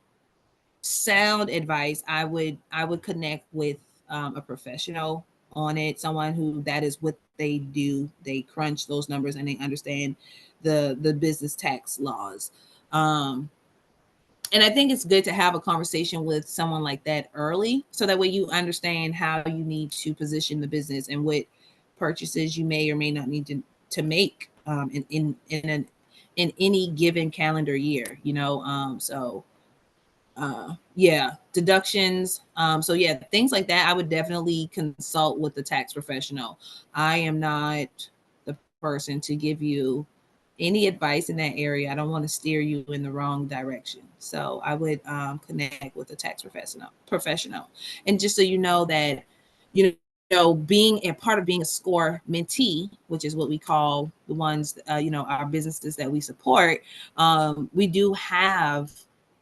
sound advice, I would connect with a professional on it, someone who that is what they do. They crunch those numbers and they understand the business tax laws. Um, and I think it's good to have a conversation with someone like that early, so that way you understand how you need to position the business and what purchases you may or may not need to make in any given calendar year. Yeah, deductions. So yeah, things like that I would definitely consult with the tax professional. I am not the person to give you any advice in that area. I don't want to steer you in the wrong direction. So I would connect with a tax professional. And just so you know that, being a part of being a SCORE mentee, which is what we call the ones, our businesses that we support, we do have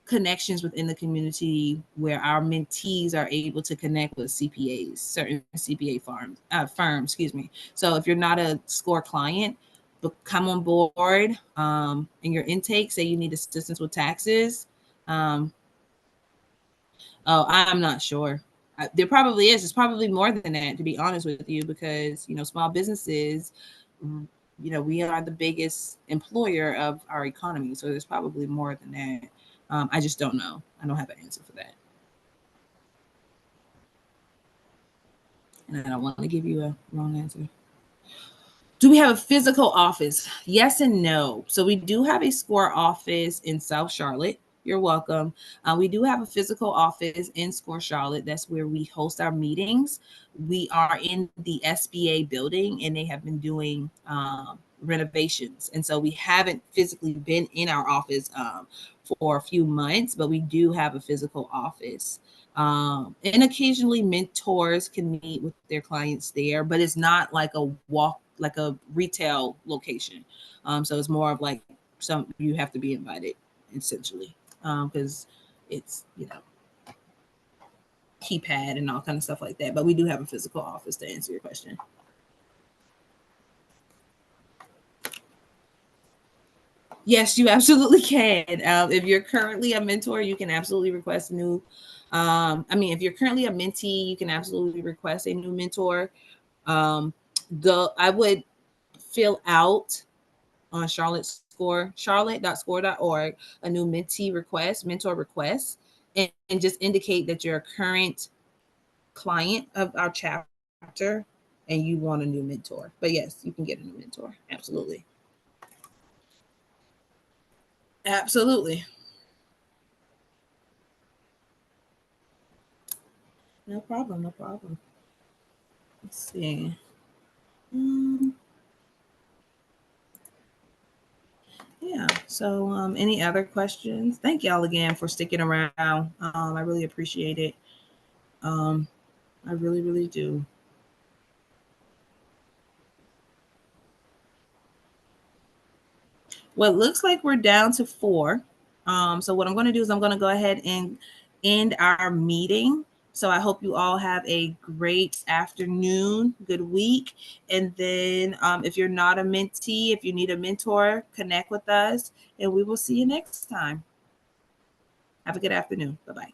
connections within the community where our mentees are able to connect with CPAs, certain CPA firms, excuse me. So if you're not a SCORE client, but come on board in your intake, say you need assistance with taxes. Oh, I'm not sure. There probably is. It's probably more than that, to be honest with you, because small businesses, we are the biggest employer of our economy, so there's probably more than that. I just don't know. I don't have an answer for that, and I don't want to give you a wrong answer. Do we have a physical office? Yes and no. So we do have a SCORE office in South Charlotte. You're welcome. We do have a physical office in SCORE Charlotte. That's where we host our meetings. We are in the SBA building, and they have been doing renovations. And so we haven't physically been in our office for a few months, but we do have a physical office. And occasionally mentors can meet with their clients there, but it's not like a retail location. So it's more of like you have to be invited, essentially, because it's keypad and all kind of stuff like that. But we do have a physical office, to answer your question. Yes, you absolutely can. If you're currently a mentor, you can absolutely request a new. If you're currently a mentee, you can absolutely request a new mentor. I would fill out on charlotte.score.org a new mentor request, and just indicate that you're a current client of our chapter and you want a new mentor. But yes, you can get a new mentor. Absolutely. Absolutely. No problem. No problem. Let's see. Um, yeah. So, any other questions? Thank y'all again for sticking around. I really appreciate it. Um, I really, really do. Well, it looks like we're down to 4. So what I'm going to do is I'm going to go ahead and end our meeting. So I hope you all have a great afternoon, good week. And then if you're not a mentee, if you need a mentor, connect with us, and we will see you next time. Have a good afternoon. Bye-bye.